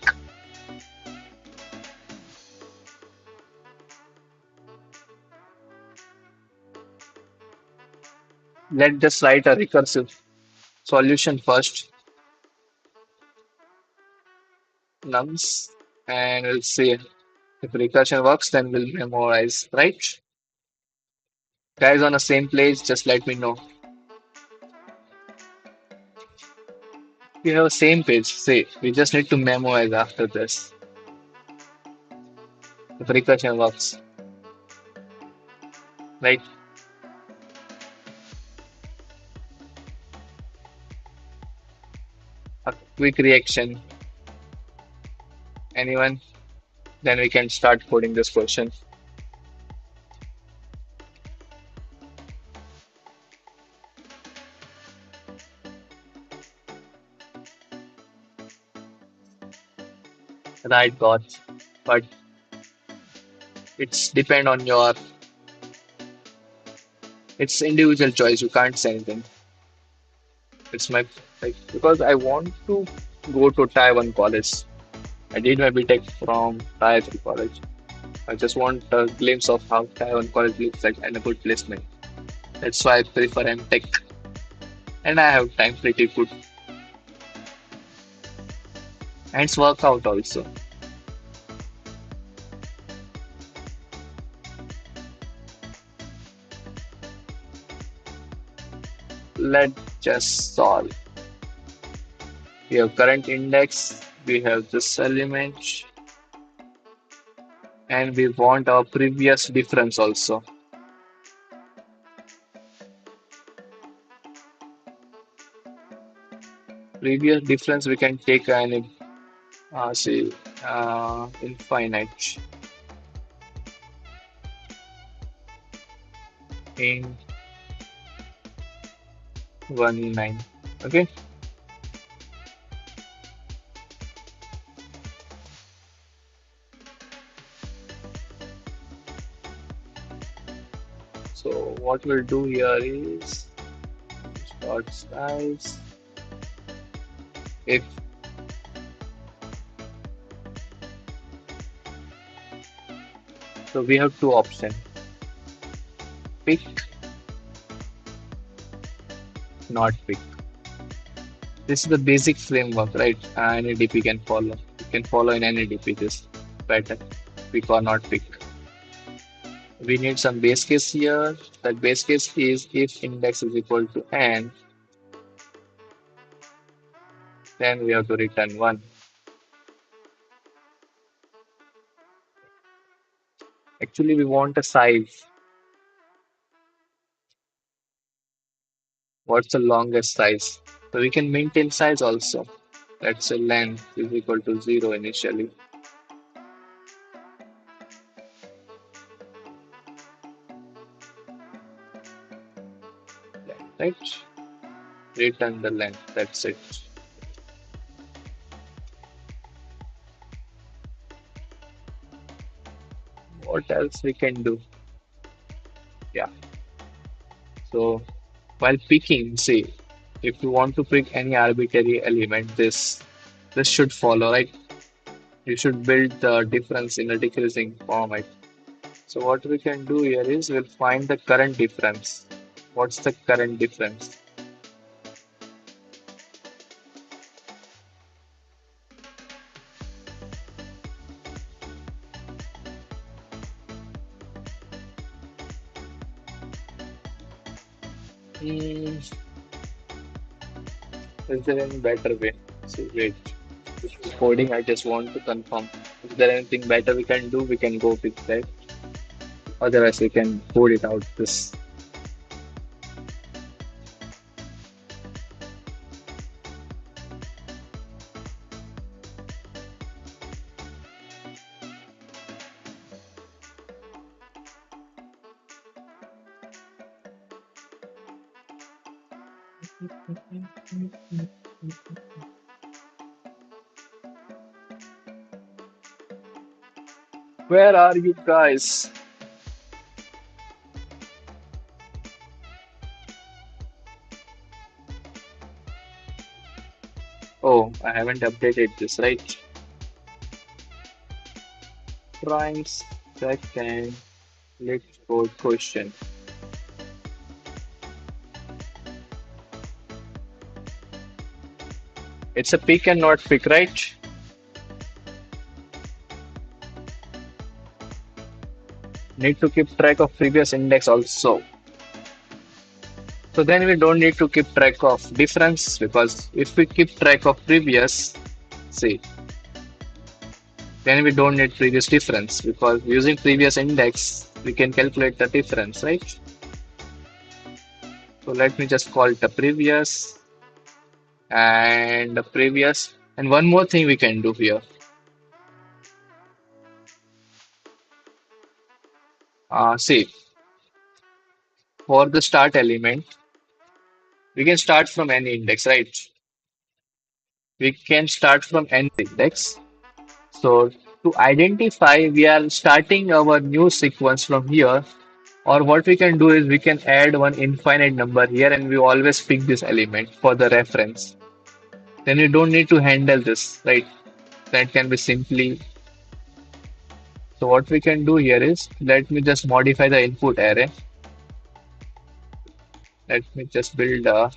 Let's just write a recursive solution first, nums, and we'll see if recursion works, then we'll memorize, right? Guys on the same page, just let me know. We have the same page, say, we just need to memorize after this. If recursion works, right? A quick reaction. Anyone? Then we can start coding this question. Right, God. But it's depend on your, it's individual choice. You can't say anything. It's my, like, because I want to go to Taiwan college. I did my B.Tech from IIT college. I just want a glimpse of how Taiwan college looks like and a good placement. That's why I prefer M.Tech. And I have time pretty good. And it's work out also. Let's just solve. We have current index, we have this element, and we want our previous difference also. Previous difference we can take an say infinite in 19. Okay, so what we'll do here is start size. If so, we have two options: pick, not pick. This is the basic framework, right? Any DP can follow. You can follow in any DP this pattern, pick or not pick. We need some base case here. That base case is if index is equal to n, then we have to return 1. Actually, we want a size. What's the longest size? So we can maintain size also. Let's say length is equal to 0 initially. Right? Return the length. That's it. What else we can do? Yeah. So while picking, see, if you want to pick any arbitrary element, this should follow, right? You should build the difference in a decreasing format. So what we can do here is we'll find the current difference. What's the current difference? Hmm, is there any better way? So wait, this is coding. I just want to confirm. Is there anything better we can do? We can go with that. Otherwise, we can code it out. This. Where are you guys? Oh, I haven't updated this, right? Trying second. Let's go question. It's a pick and not pick, right? Need to keep track of previous index also. So then we don't need to keep track of difference because if we keep track of previous, see, then we don't need previous difference because using previous index, we can calculate the difference, right? So let me just call it the previous and the previous. And one more thing we can do here. See, for the start element, we can start from any index, right? We can start from any index. So to identify, we are starting our new sequence from here. Or what we can do is we can add one infinite number here and we always pick this element for the reference. Then we don't need to handle this, right? That can be simply. So what we can do here is let me just modify the input array. Let me just build uh,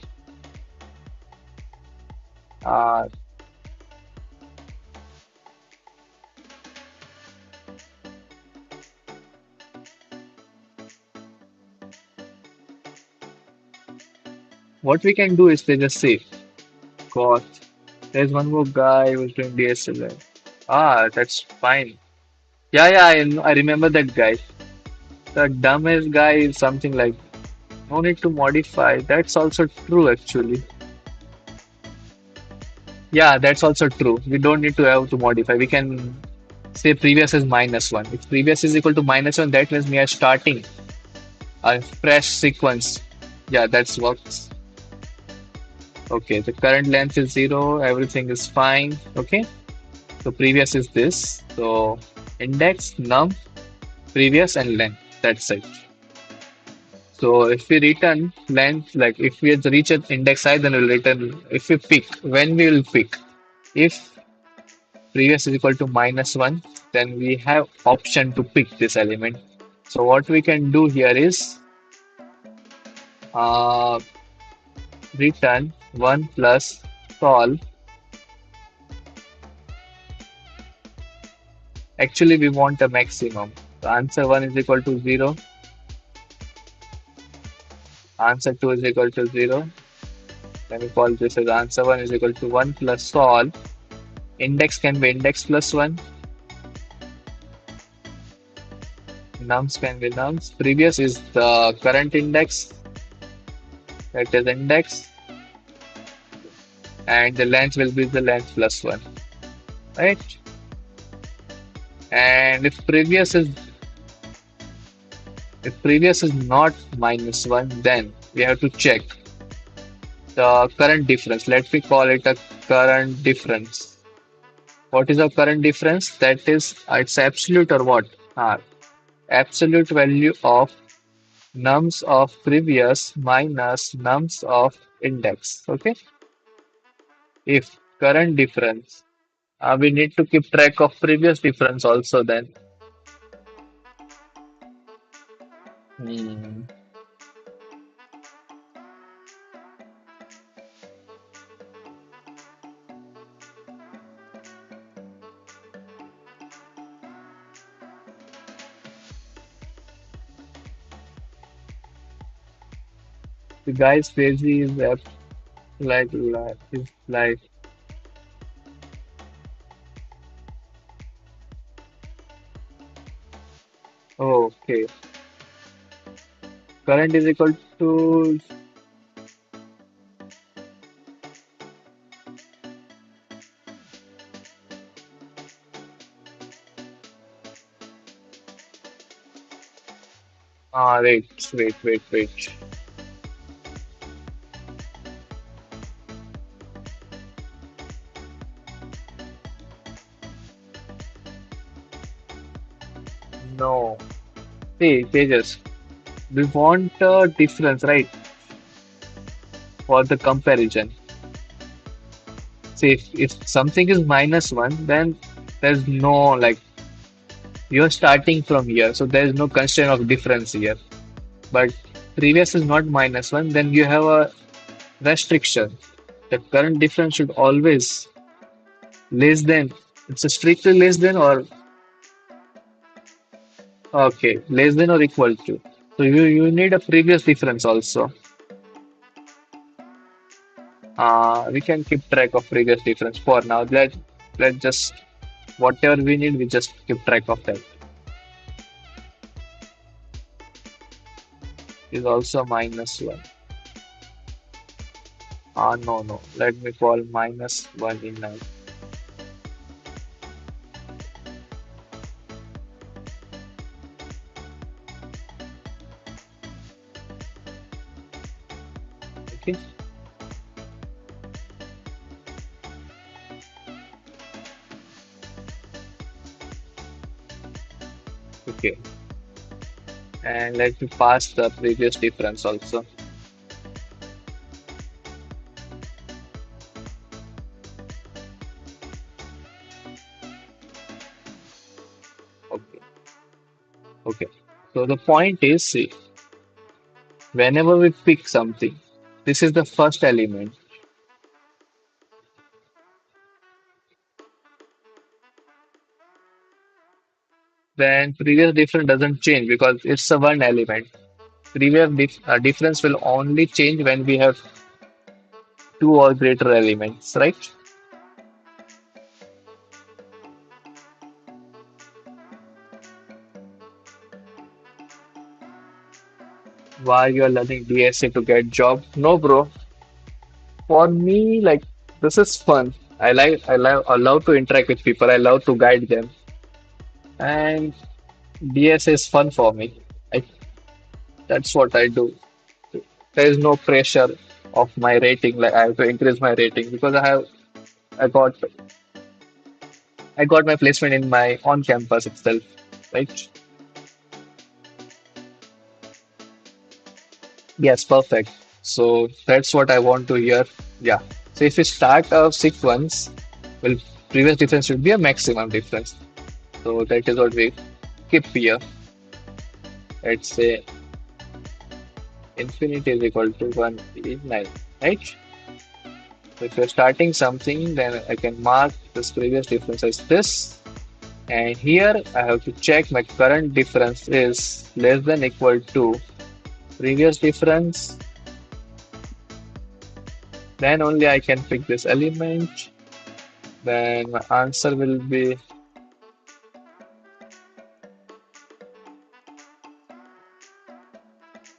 what we can do is they just say, God, there's one more guy who's doing DSLR. Ah, that's fine. Yeah, yeah, I remember that guy. The dumbest guy is something like no need to modify. That's also true actually. Yeah, that's also true. We don't need to have to modify. We can say previous is -1. If previous is equal to -1, that means we are starting a fresh sequence. Yeah, that works. Okay, the current length is 0. Everything is fine. Okay, so previous is this. So index, num, previous, and length. That's it. So if we return length, like if we reach an index I, then we'll return. If we pick, when we will pick. If previous is equal to -1, then we have option to pick this element. So what we can do here is uh, return 1 plus sol. Actually, we want a maximum. So answer 1 is equal to 0. Answer 2 is equal to 0. Then we call this as answer 1 is equal to 1 plus sol. Index can be index plus 1. Nums can be nums. Previous is the current index. That is index. And the length will be the length plus 1. Right? And if previous is not -1, then we have to check the current difference. Let me call it a current difference. What is a current difference? That is, it's absolute or what? Absolute value of nums of previous minus nums of index. Okay. If current difference, we need to keep track of previous difference also then. Hmm. The guy's crazy is like oh, okay. Current is equal to wait. No. See, pages. We want a difference, right? For the comparison. See, if something is -1, then there's no like you're starting from here, so there's no constraint of difference here. But previous is not -1, then you have a restriction. The current difference should always less than. It's a strictly less than or okay, less than or equal to. So you need a previous difference also. We can keep track of previous difference for now. Let just whatever we need, we just keep track of that. Is also -1. No. Let me call -1 in now. Okay. Okay. And let me pass the previous difference also. Okay. Okay. So the point is, see, whenever we pick something, this is the first element. Then previous difference doesn't change because it's a one element. Difference will only change when we have two or greater elements, right? Why you are learning DSA to get job? No, bro. For me, like this is fun. I love to interact with people. I love to guide them, and DSA is fun for me. I, that's what I do. There is no pressure of my rating. Like I have to increase my rating because I got I got my placement in my on campus itself, right? Yes, perfect. So that's what I want to hear. Yeah. So if we start six ones, well, previous difference should be a maximum difference. So that is what we keep here. Let's say infinity is equal to 1 is 9, right? So if you're starting something, then I can mark this previous difference as this. And here I have to check my current difference is less than equal to previous difference. Then only I can pick this element. Then my answer will be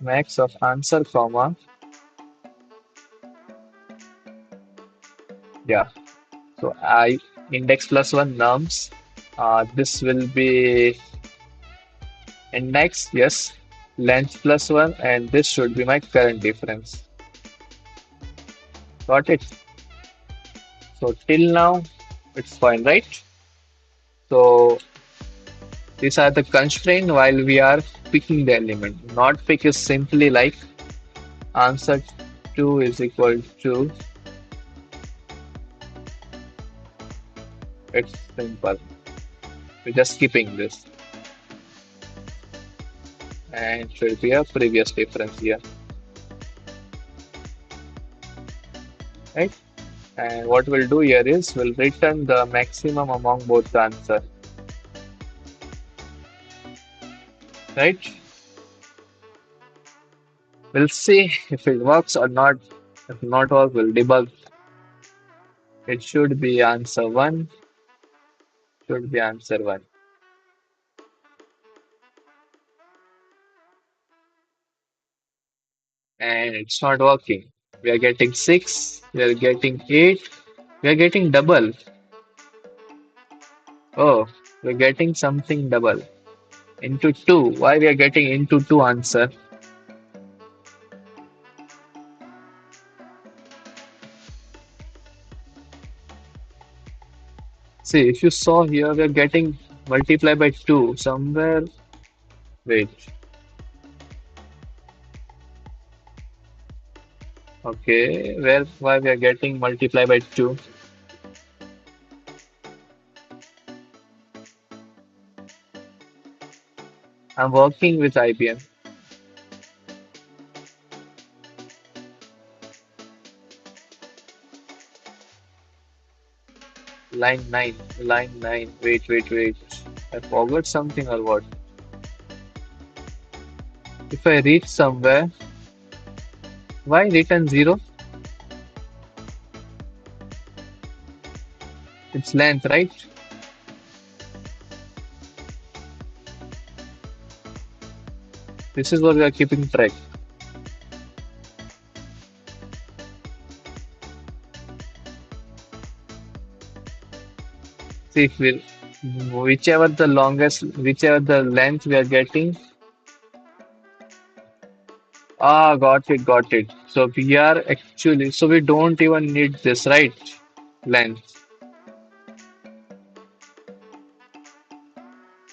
max of answer, comma. Yeah. So I index plus one nums. This will be index, yes. Length plus one, and this should be my current difference. Got it? So till now, it's fine, right? So these are the constraint while we are picking the element. Not pick is simply like answer 2 is equal to, it's simple. We're just skipping this and should be a previous difference here, right? And what we'll do here is we'll return the maximum among both the answer, right? We'll see if it works or not. If not work, we'll debug. It should be answer 1, should be answer 1. And it's not working. We are getting 6, we are getting 8, we are getting double. Oh, we're getting something double. Into 2. Why we are getting into 2 answer? See, if you saw here, we are getting multiply by 2 somewhere. Wait. Okay. Where why we are getting multiply by 2? I'm working with IBM. Line 9. Line 9. Wait. I forgot something or what? If I reach somewhere, why written 0? It's length, right? This is what we are keeping track. See if we whichever the length we are getting. Ah, got it. So we are actually, so we don't even need this, right? Length.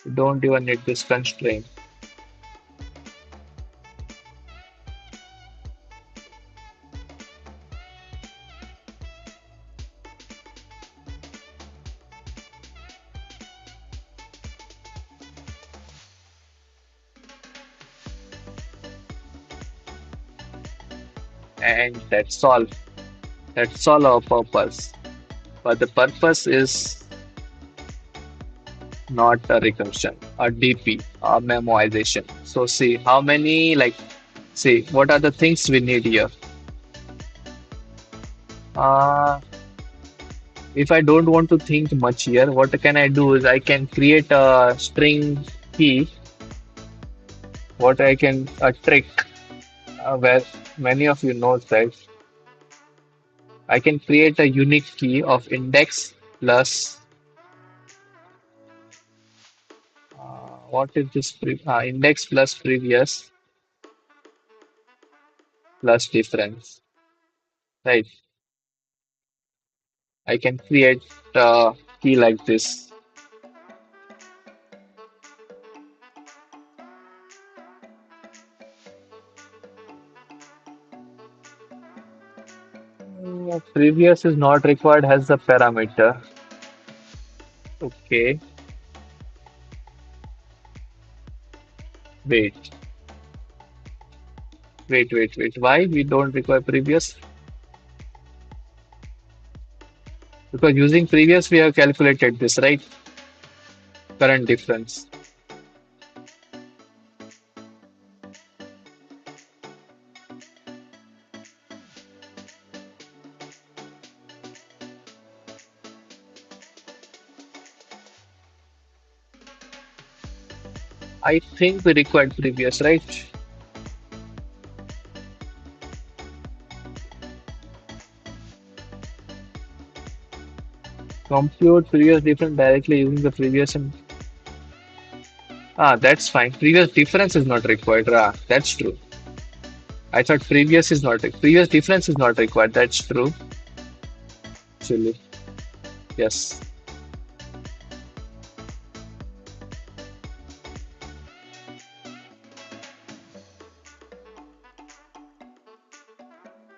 We don't even need this constraint. And that's all our purpose. But the purpose is not a recursion, a DP, a memoization. So see how many see what are the things we need here. Uh, if I don't want to think much here, what can I do is I can create a string key. What I can a trick where many of you know that I can create a unique key of index plus what is this index plus previous plus difference, right? I can create a key like this. Previous is not required as a parameter. Okay, wait, wait. Why we don't require previous? Because using previous we have calculated this, right? Current difference. I think we required previous, right? Compute previous difference directly using the previous and that's fine. Previous difference is not required. That's true. I thought previous difference is not required. That's true. Actually, yes.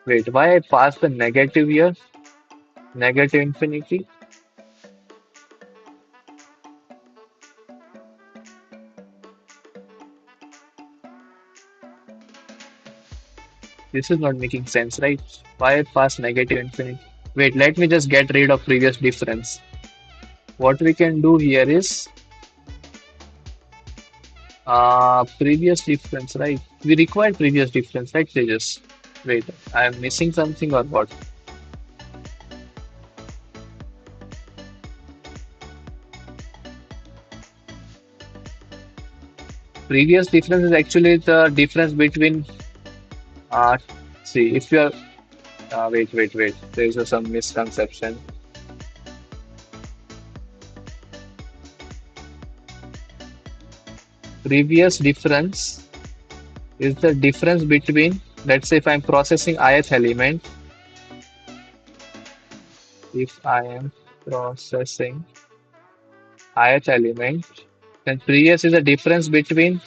Wait, why I passed the negative here? Negative infinity? This is not making sense, right? Why I pass negative infinity? Wait, let me just get rid of previous difference. What we can do here is previous difference, right? We require previous difference, right, Tejas? Wait, I am missing something or what? Previous difference is actually the difference between uh see if you are wait. There is some misconception. Previous difference is the difference between, let's say if I'm processing ith element, if I am processing ith element, then previous is the difference between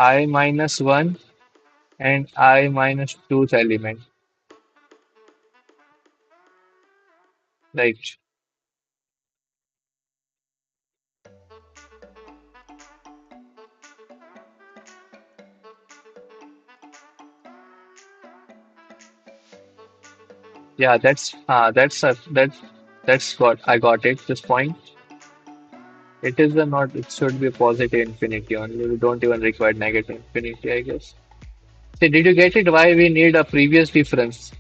I minus 1 and I minus 2th element, right? Yeah, that's what I got it. This point. It is a not. It should be a positive infinity only. We don't even require negative infinity, I guess. See, did you get it? Why we need a previous difference?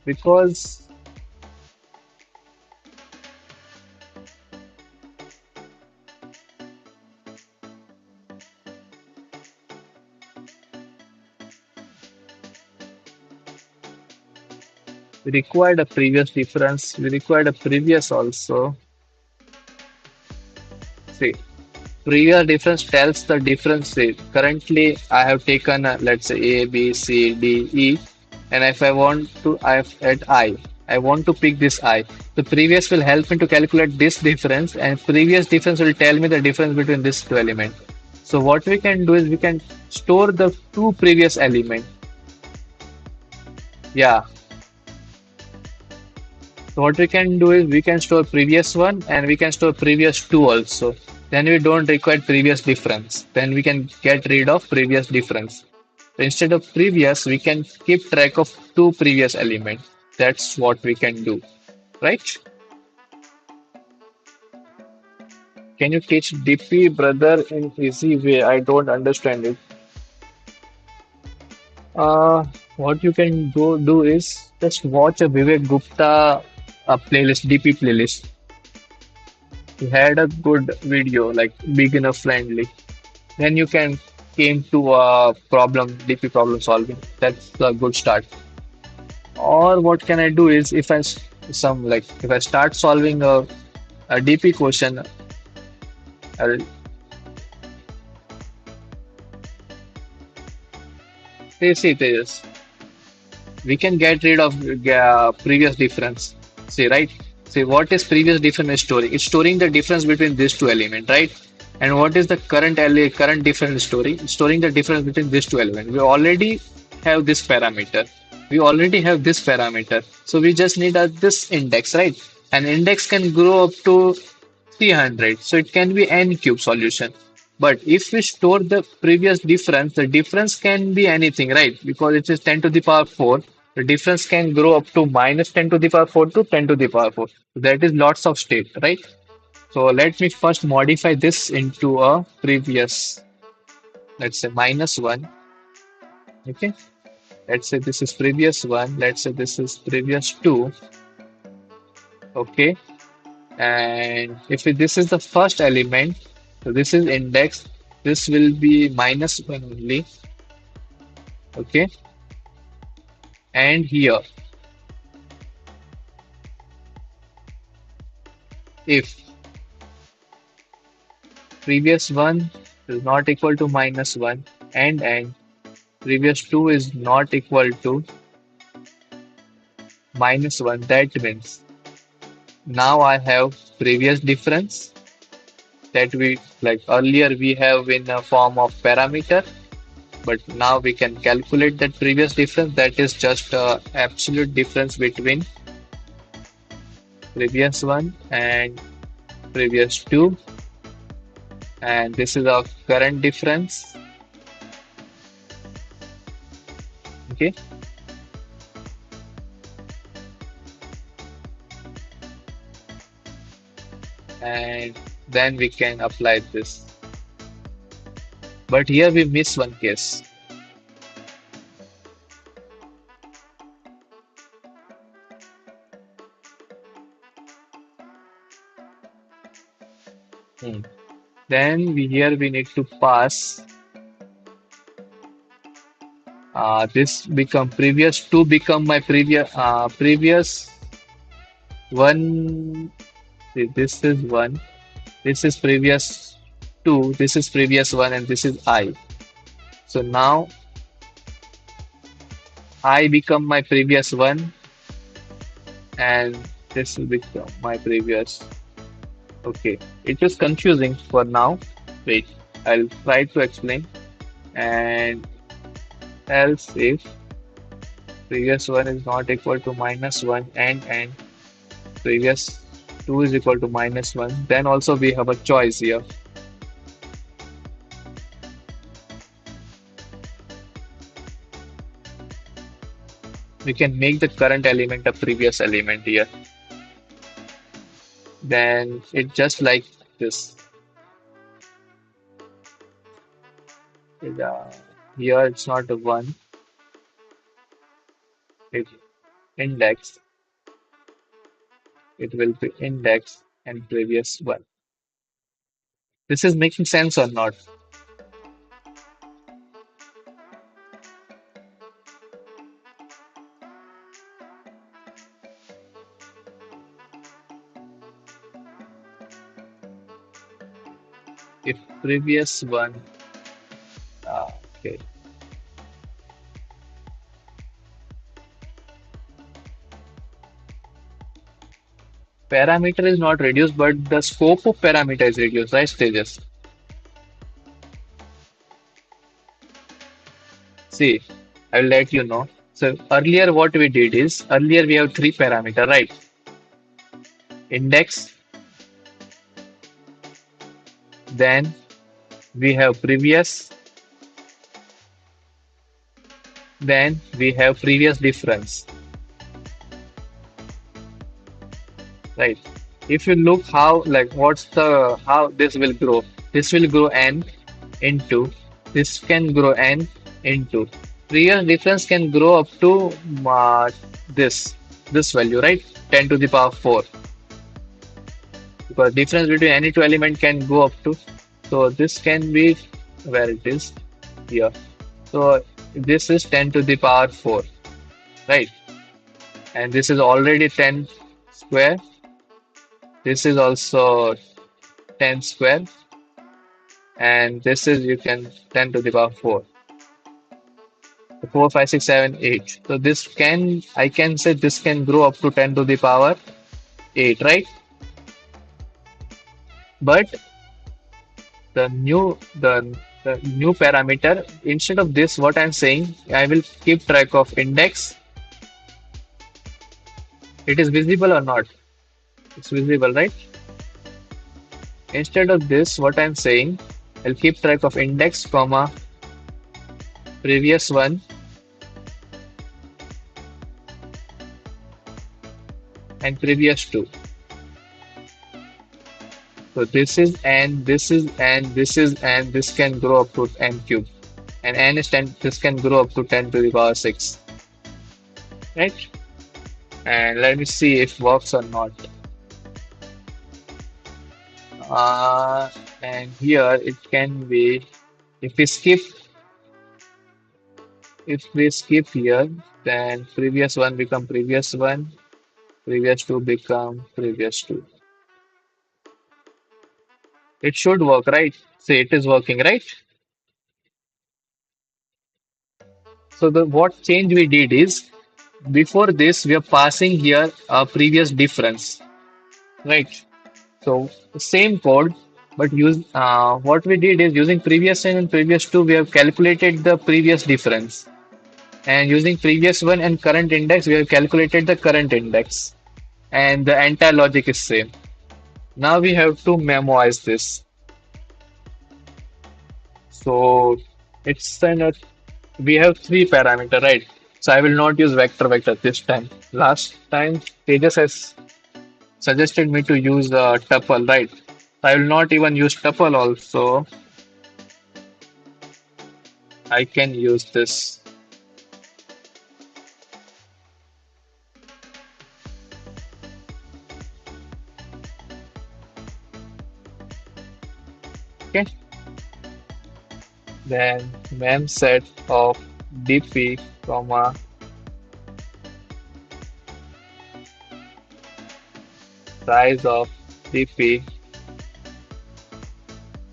Because we required a previous difference. We required a previous also. See, previous difference tells the difference. See, currently, I have taken let's say A, B, C, D, E, and if I want to, I have at I. I want to pick this I. The previous will help me to calculate this difference, and previous difference will tell me the difference between these two elements. So what we can do is we can store the two previous element. Yeah. So what we can do is we can store previous one and we can store previous two also. Then we don't require previous difference. Then we can get rid of previous difference. So instead of previous, we can keep track of two previous elements. That's what we can do, right? Can you teach DP brother in easy way? I don't understand it. What you can go do is just watch a Vivek Gupta playlist, DP playlist. He had a good video, like beginner friendly. Then you can came to a problem, DP problem solving. That's a good start. Or what can I do is if some like if I start solving a DP question, I'll see this. We can get rid of previous difference. See, right? See, what is previous difference is storing? It's storing the difference between these two elements, right? And what is the current difference storing? It's storing the difference between these two elements. We already have this parameter. We already have this parameter. So we just need this index, right? An index can grow up to 300. So it can be n cube solution. But if we store the previous difference, the difference can be anything, right? Because it is 10 to the power 4. The difference can grow up to minus 10 to the power 4 to 10 to the power 4. That is lots of state, right? So let me first modify this into a previous, let's say minus 1. Okay. Let's say this is previous 1. Let's say this is previous 2. Okay. And if this is the first element, so this is index, this will be minus 1 only. Okay. And here, if previous 1 is not equal to minus 1 and previous 2 is not equal to minus 1, that means now I have previous difference that we like earlier we have in a form of parameter, but now we can calculate that previous difference, that is just absolute difference between previous one and previous two, and this is our current difference. Okay, and then we can apply this, but here we miss one case. Hmm. Then we need to pass this become previous two become my previous one. See, this is one, this is previous two, this is previous one, and this is I. So now I become my previous one, and this will become my previous. Okay, it is confusing for now. Wait, I'll try to explain. And else if previous one is not equal to minus one and previous two is equal to minus one, then also we have a choice here. We can make the current element a previous element here. Then it just like this. It, here it's not a one, it index, it will be index and previous one. This is making sense or not? If previous one, okay, parameter is not reduced, but the scope of parameter is reduced, right, stages? See, I'll let you know. So earlier what we did is, earlier we have three parameter, right? Index, then we have previous, then we have previous difference, right? If you look how, like, what's the, how this will grow? This will grow n into, this can grow n into. Previous difference can grow up to this, this value, right? 10 to the power 4. Because difference between any two element can go up to, so this can be where it is here. So this is 10 to the power 4, right? And this is already 10 square. This is also 10 square, and this is you can 10 to the power 4. 4, 5, 6, 7, 8. So this can, I can say this can grow up to 10 to the power 8, right? But the new parameter, instead of this, what I'm saying, I will keep track of index. It is visible or not? It's visible, right? Instead of this, what I'm saying, I'll keep track of index, comma, previous one, and previous two. So this is n, this is n, this is n, this can grow up to n cube. And n is 10, this can grow up to 10 to the power 6. Right? And let me see if it works or not. Uh, and here it can be, if we skip, if we skip here, then previous one become previous one, previous two become previous two. It should work, right? See, it is working, right? So the what change we did is, before this we are passing here a previous difference, right? So same code, but use what we did is, using previous and previous two, we have calculated the previous difference, and using previous one and current index, we have calculated the current index, and the entire logic is same. Now we have to memorize this. So it's we have three parameter, right? So I will not use vector this time. Last time Tejas has suggested me to use tuple, right? I will not even use tuple also. I can use this. Okay. Then mem set of dp, comma, size of dp,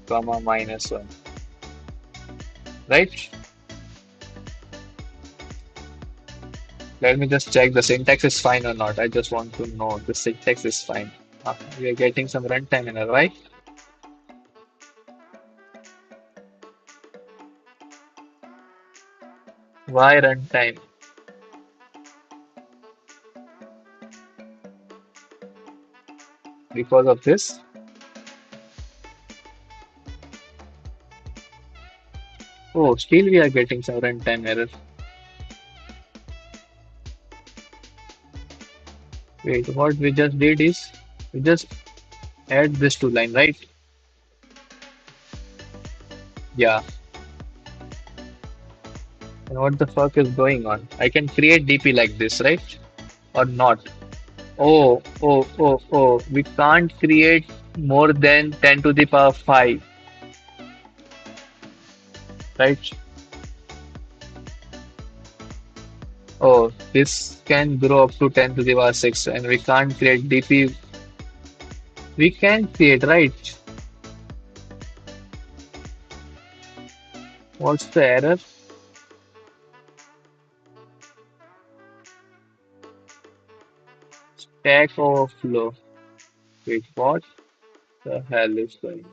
comma, minus one. Right? Let me just check the syntax is fine or not. I just want to know the syntax is fine. We are getting some runtime error, right? Why runtime? Because of this? Oh, still we are getting some runtime error. Wait, what we just did is we just add this two line, right? Yeah. And what the fuck is going on? I can create DP like this, right? Or not? Oh. We can't create more than 10 to the power 5, right? Oh, this can grow up to 10 to the power 6, and we can't create DP. We can create, right? What's the error? Stack overflow. Wait, what the hell is going on?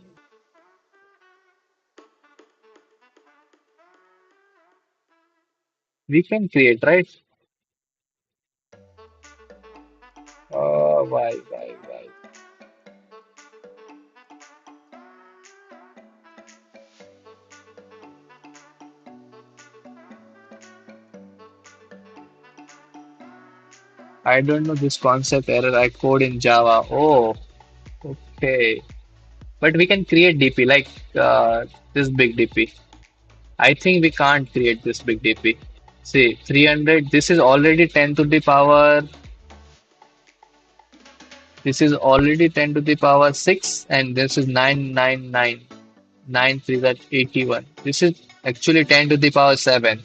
We can create, right? Why? I don't know this concept error. I code in Java. Oh, okay. But we can create DP like this big DP. I think we can't create this big DP. See, 300. This is already 10 to the power. This is already 10 to the power 6, and this is 999. 9 3 that 81. This is actually 10 to the power 7.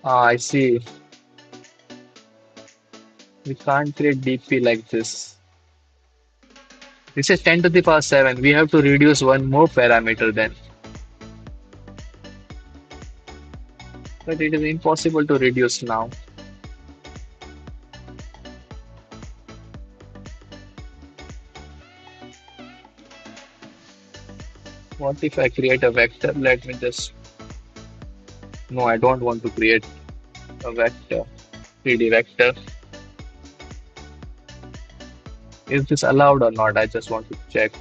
Ah, I see. We can't create DP like this. This is 10 to the power 7. We have to reduce one more parameter then. But it is impossible to reduce now. What if I create a vector? Let me just. No, I don't want to create a vector. 3D vector. Is this allowed or not? I just want to check.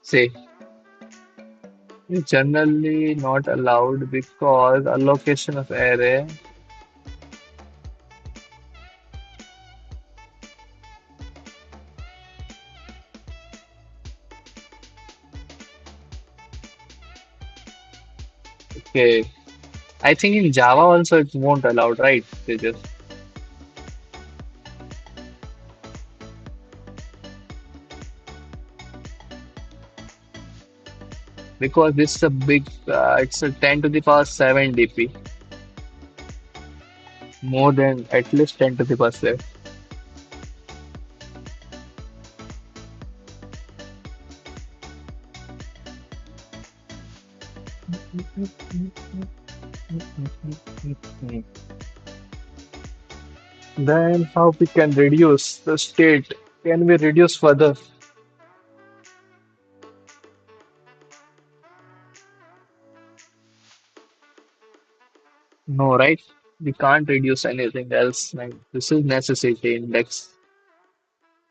See, it's generally not allowed because allocation of array. Okay. I think in Java also it won't allowed, right? They just because this is a big, it's a 10 to the power 7 DP, more than at least 10 to the power 7. Then how we can reduce the state? Can we reduce further? No, right? We can't reduce anything else. Like this is necessity index.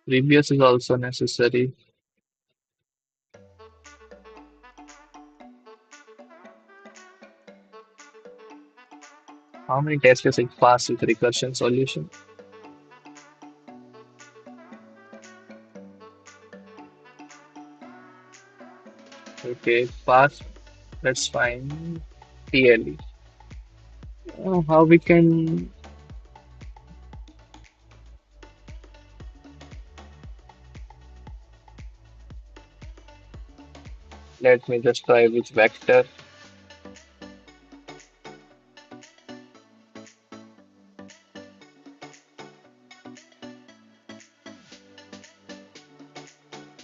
Previous is also necessary. How many test cases it pass with recursion solution? Okay, pass. That's fine. TLE. How we can? Let me just try which vector.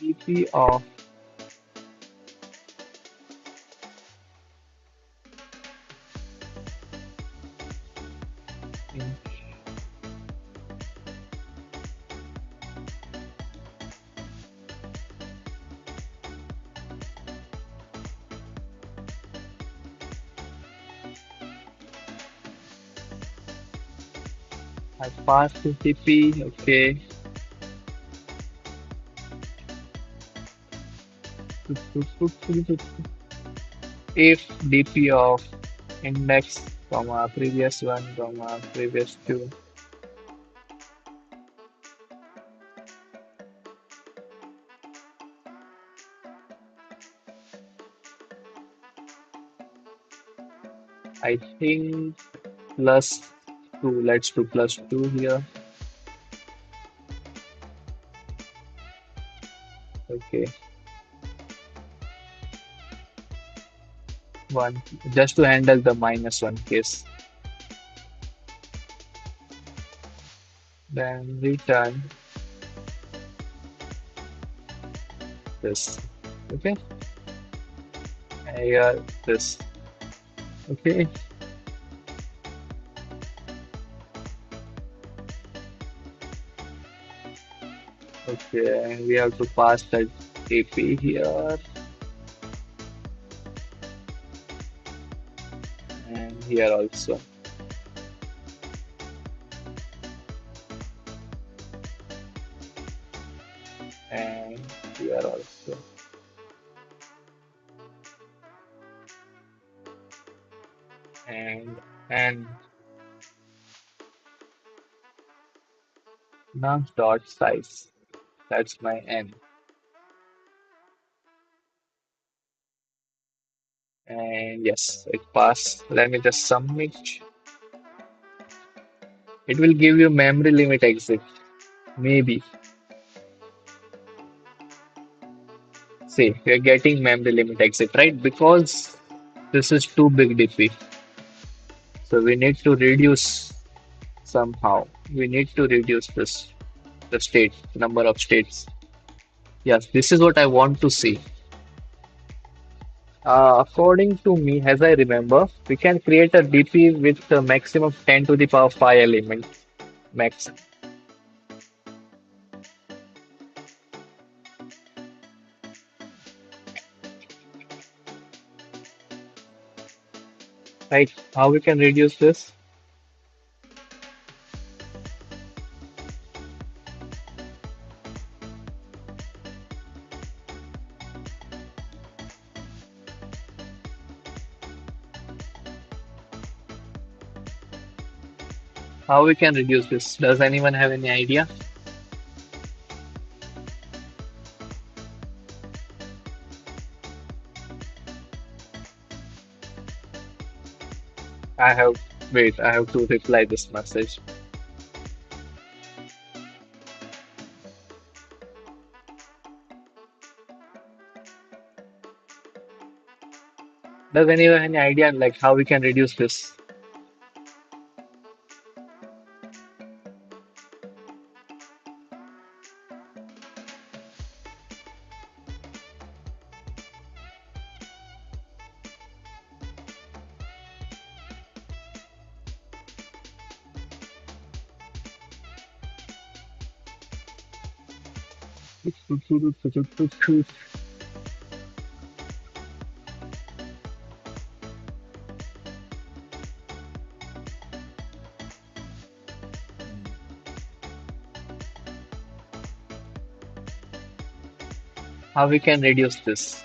DP of I passed the TP. Okay. If DP of index, comma, previous one, comma, previous two. I think plus two. Let's do plus two here. Okay. One. Just to handle the minus one case. Then return this. Okay. And here this. Okay. Okay. And we have to pass the TP here and here also. And here also. And now dot size. That's my n. And yes, it passed. Let me just submit. It will give you memory limit exit. Maybe. See, we are getting memory limit exit, right? Because this is too big DP. So we need to reduce somehow. We need to reduce this, the state, number of states. Yes, this is what I want to see. According to me, as I remember, we can create a DP with a maximum 10 to the power 5 elements max. Right? How we can reduce this? How we can reduce this? Does anyone have any idea? I have, wait, I have to reply this message. Does anyone have any idea like how we can reduce this? How we can reduce this?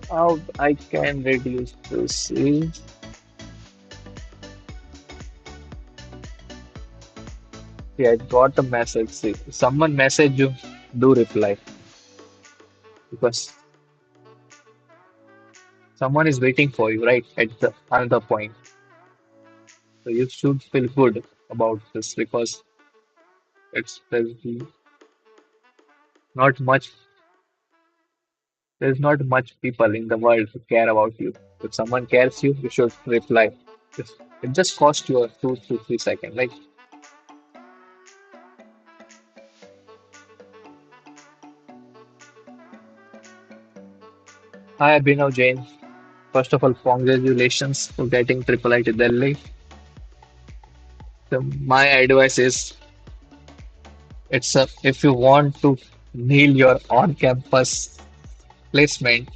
How I can reduce this is, yeah, I got a message. See, someone message you, do reply because someone is waiting for you, right? At the another point. So you should feel good about this because there's not much there's not much people in the world who care about you. If someone cares you, you should reply. It just costs you a 2 to 3 seconds. Like, hi Abhinav Jain. First of all, congratulations for getting triple IT Delhi. So my advice is if you want to nail your on-campus placement,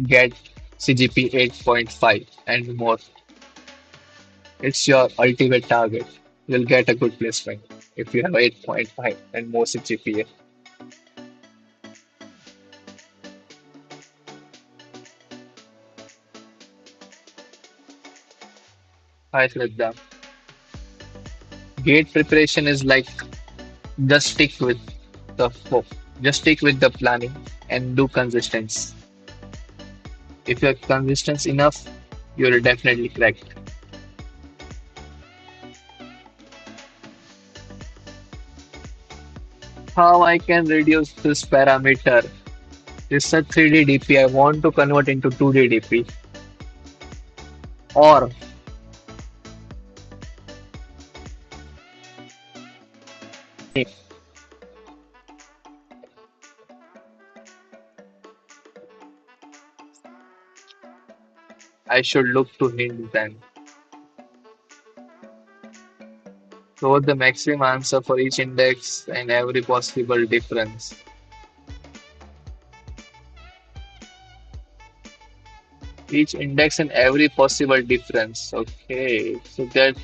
get CGP 8.5 and more. It's your ultimate target. You'll get a good placement if you have 8.5 and more CGPA. Hi, Shraddha. Gate preparation is like just stick with the flow. Just stick with the planning and do consistency. If you're consistent enough, you'll definitely crack. How I can reduce this parameter? It's a 3D DP. I want to convert into 2D DP. Or I should look to hint then. So the maximum answer for each index and every possible difference. Each index and every possible difference. Okay, so they're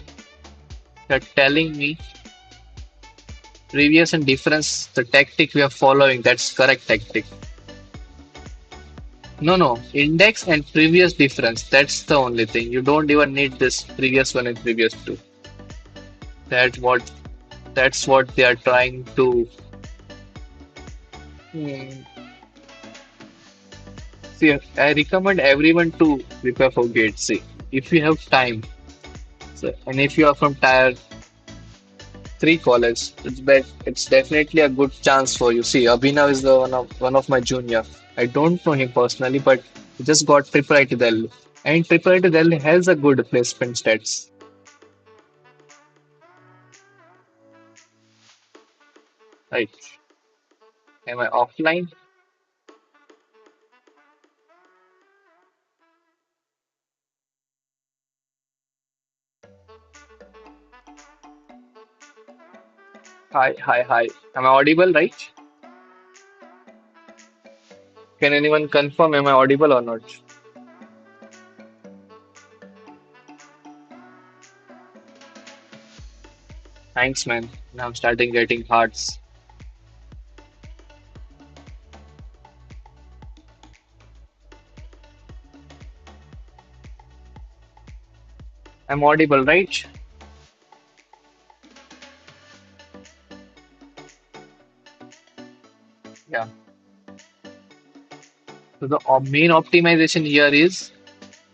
telling me previous and difference, the tactic we are following, that's correct tactic. No, no, index and previous difference, that's the only thing. You don't even need this previous one and previous two. That what that's what they are trying to. Hmm. See, I recommend everyone to prepare for GATE. See, if you have time, so, and if you are from tier 3 college, it's definitely a good chance for you. See, Abhinav is the one of my junior. I don't know him personally, but he just got IIIT-Delhi. And IIIT-Delhi has a good placement stats. Right. Am I offline? Hi, hi, hi. Am I audible, right? Can anyone confirm am I audible or not? Thanks, man. Now I'm starting getting hearts. I'm audible, right? Yeah. So the main optimization here is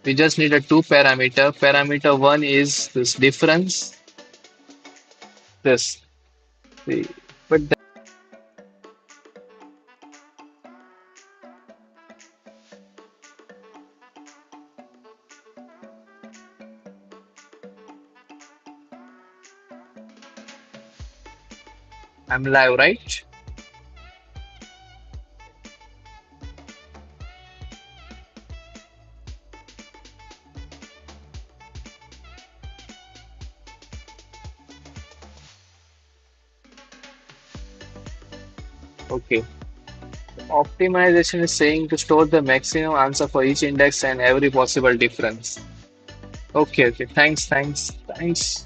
we just need a two parameter. Parameter one is this difference, this. See, but I'm live, right? Okay. Optimization is saying to store the maximum answer for each index and every possible difference. Okay, okay. Thanks, guys. Thanks,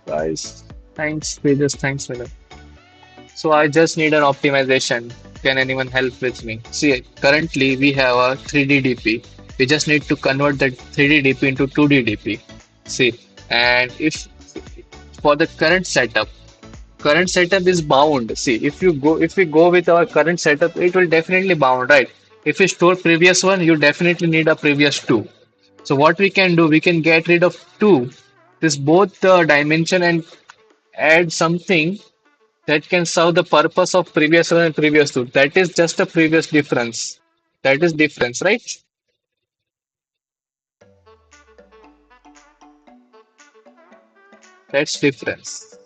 Tejas. Thanks, Miller. So I just need an optimization. Can anyone help with me? See, currently we have a 3D DP. We just need to convert that 3D DP into 2D DP. See, and if for the current setup is bound. See, if we go with our current setup, it will definitely bound, right? If we store previous one, you definitely need a previous two. So what we can do, we can get rid of two, this both the dimension and add something that can serve the purpose of previous one and previous two. That is just a previous difference. That is difference, right? That's difference.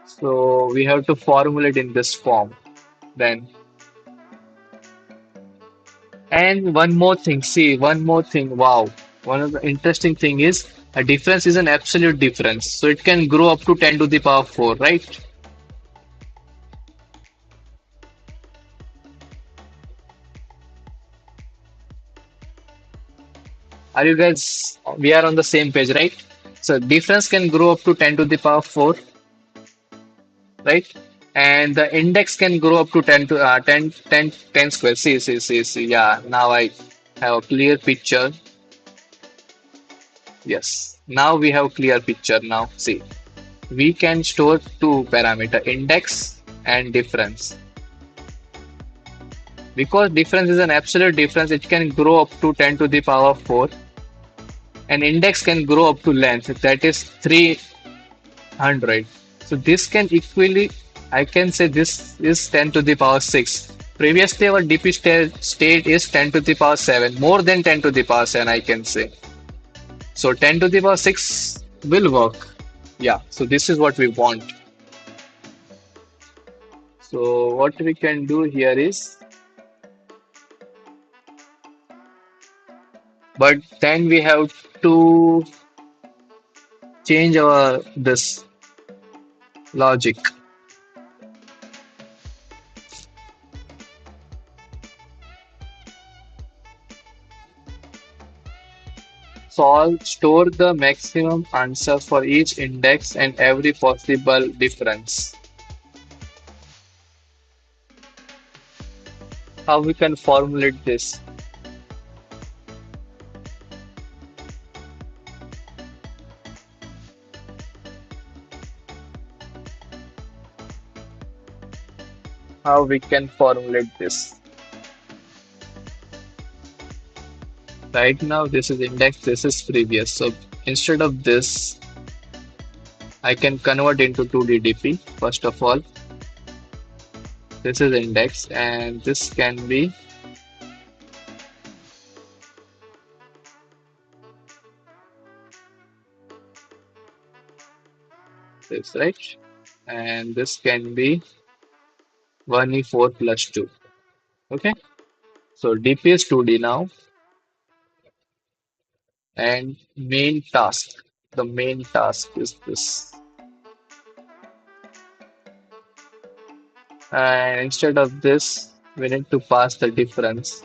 So we have to formulate in this form. Then and one more thing, see, one more thing. Wow. One of the interesting thing is a difference is an absolute difference. So it can grow up to 10 to the power 4, right? Are you guys, we are on the same page, right? So difference can grow up to 10 to the power 4, right? And the index can grow up to 10 to 10 square. See. Yeah, now I have a clear picture. Yes, now we have clear picture now. See, we can store two parameter, index and difference. Because difference is an absolute difference, it can grow up to 10 to the power 4. And index can grow up to length, that is 300. So this can equally, I can say this is 10 to the power 6. Previously, our DP state is 10 to the power 7, more than 10 to the power 7, I can say. So 10 to the power 6 will work. Yeah, so this is what we want. So what we can do here is, but then we have to change our this logic. Store the maximum answer for each index and every possible difference. How we can formulate this? How we can formulate this? Right now, this is index, this is previous. So instead of this, I can convert into 2DDP. First of all, this is index, and this can be this, right? And this can be 1E4 plus 2. Okay. So DP is 2D now, and main task. The main task is this. And instead of this, we need to pass the difference.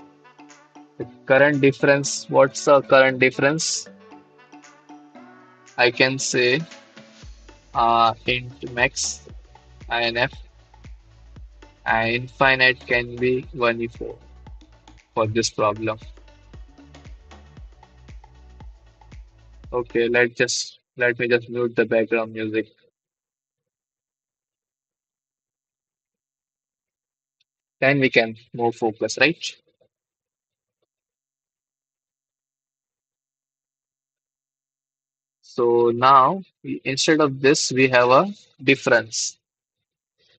The current difference, what's the current difference? I can say int max inf and infinite can be 1e4 for this problem. Okay, let me just mute the background music. Then we can more focus, right? So now instead of this, we have a difference.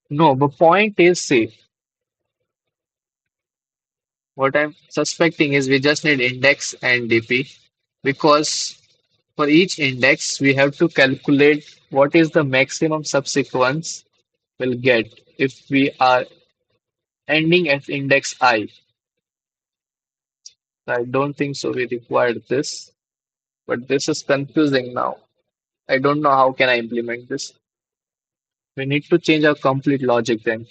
No, the point is, see, what I'm suspecting is we just need index and DP because for each index we have to calculate what is the maximum subsequence we'll get if we are ending at index I. I don't think so we required this, but this is confusing now. I don't know how can I implement this. We need to change our complete logic then.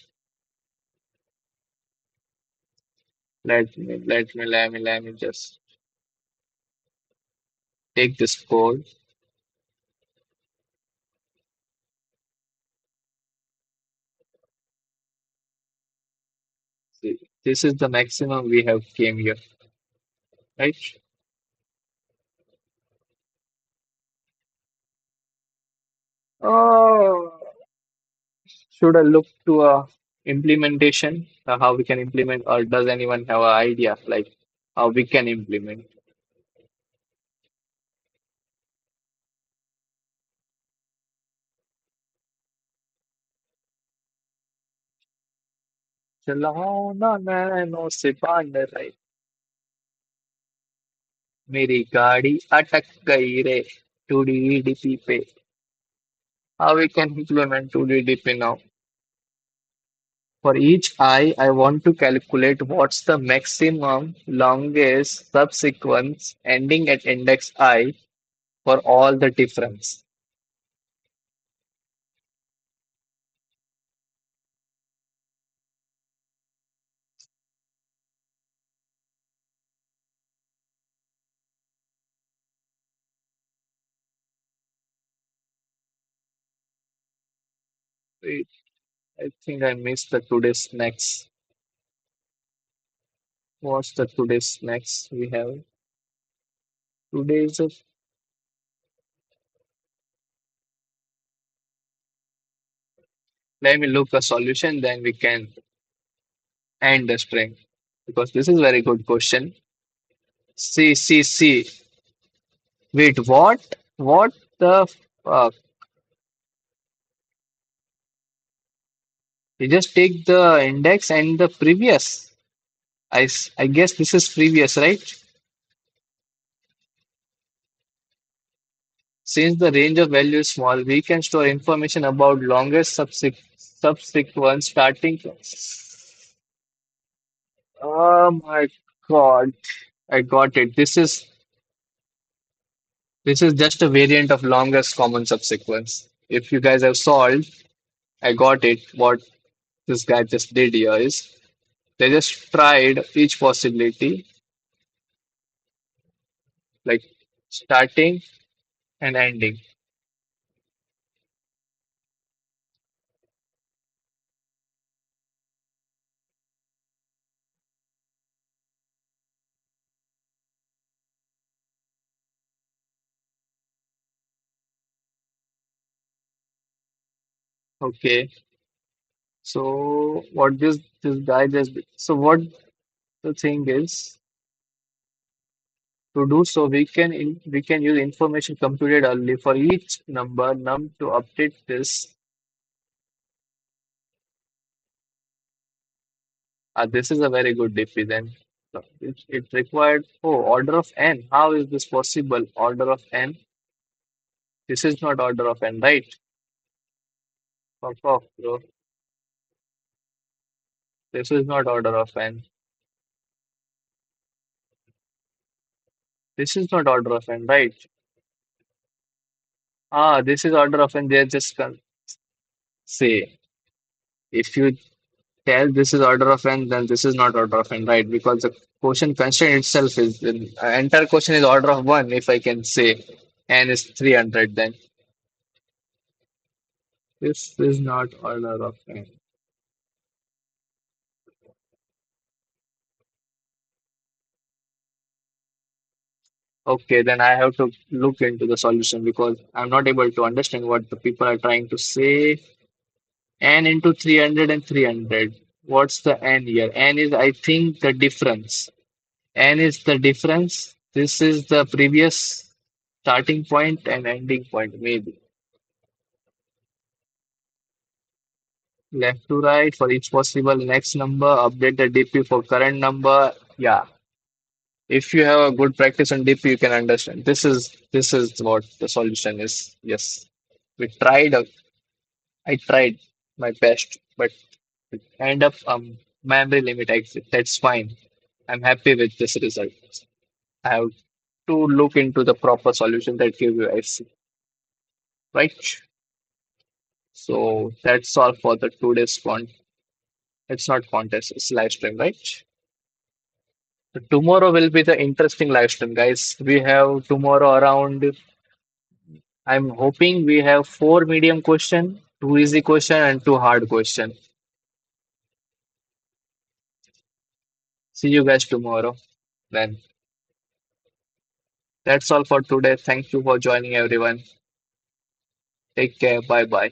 Let me just take this code. See, this is the maximum we have came here, right? Oh, should I look to a implementation, how we can implement, or does anyone have an idea like how we can implement? चलाओ ना nano से बांध रहे मेरी गाड़ी अटक गई रे 2DDP पे. How we can implement 2DDP now? For each I want to calculate what's the maximum longest subsequence ending at index I for all the difference. Wait, I think I missed the today's snacks. What's the today's snacks we have? Today's let me look a solution, then we can end the string. Because this is very good question. See, see, see. Wait, what? What the fuck? You just take the index and the previous. I guess this is previous, right? Since the range of value is small, we can store information about longest subsequent starting. Oh my God. I got it. This is just a variant of longest common subsequence. If you guys have solved, I got it. What this guy just did here is they just tried each possibility, like starting and ending. Okay. So what this guy just did. So what the thing is to do so we can use information computed early for each number num to update this. This is a very good DP then. So it required order of n. How is this possible? Order of n. This is not order of n, right? Fuck off, bro. This is not order of n. This is not order of n, right? This is order of n. They just say if you tell this is order of n, then this is not order of n, right? Because the quotient constraint itself is the entire quotient is order of one. If I can say n is 300, then this is not order of n. Okay, then I have to look into the solution because I'm not able to understand what the people are trying to say. N into 300 and 300. What's the n here? N is, I think, the difference. N is the difference. This is the previous starting point and ending point, maybe. Left to right for each possible next number. Update the DP for current number. Yeah. If you have a good practice on DP, you can understand. This is what the solution is. Yes. We tried. I tried my best, but it end up memory limit exit. That's fine. I'm happy with this result. I have to look into the proper solution that give you IC, right? So that's all for the today's con. It's not contest, it's live stream, right? So tomorrow will be the interesting live stream, guys. We have tomorrow around. I'm hoping we have four medium question, two easy question, and two hard question. See you guys tomorrow. Then that's all for today. Thank you for joining, everyone. Take care. Bye bye.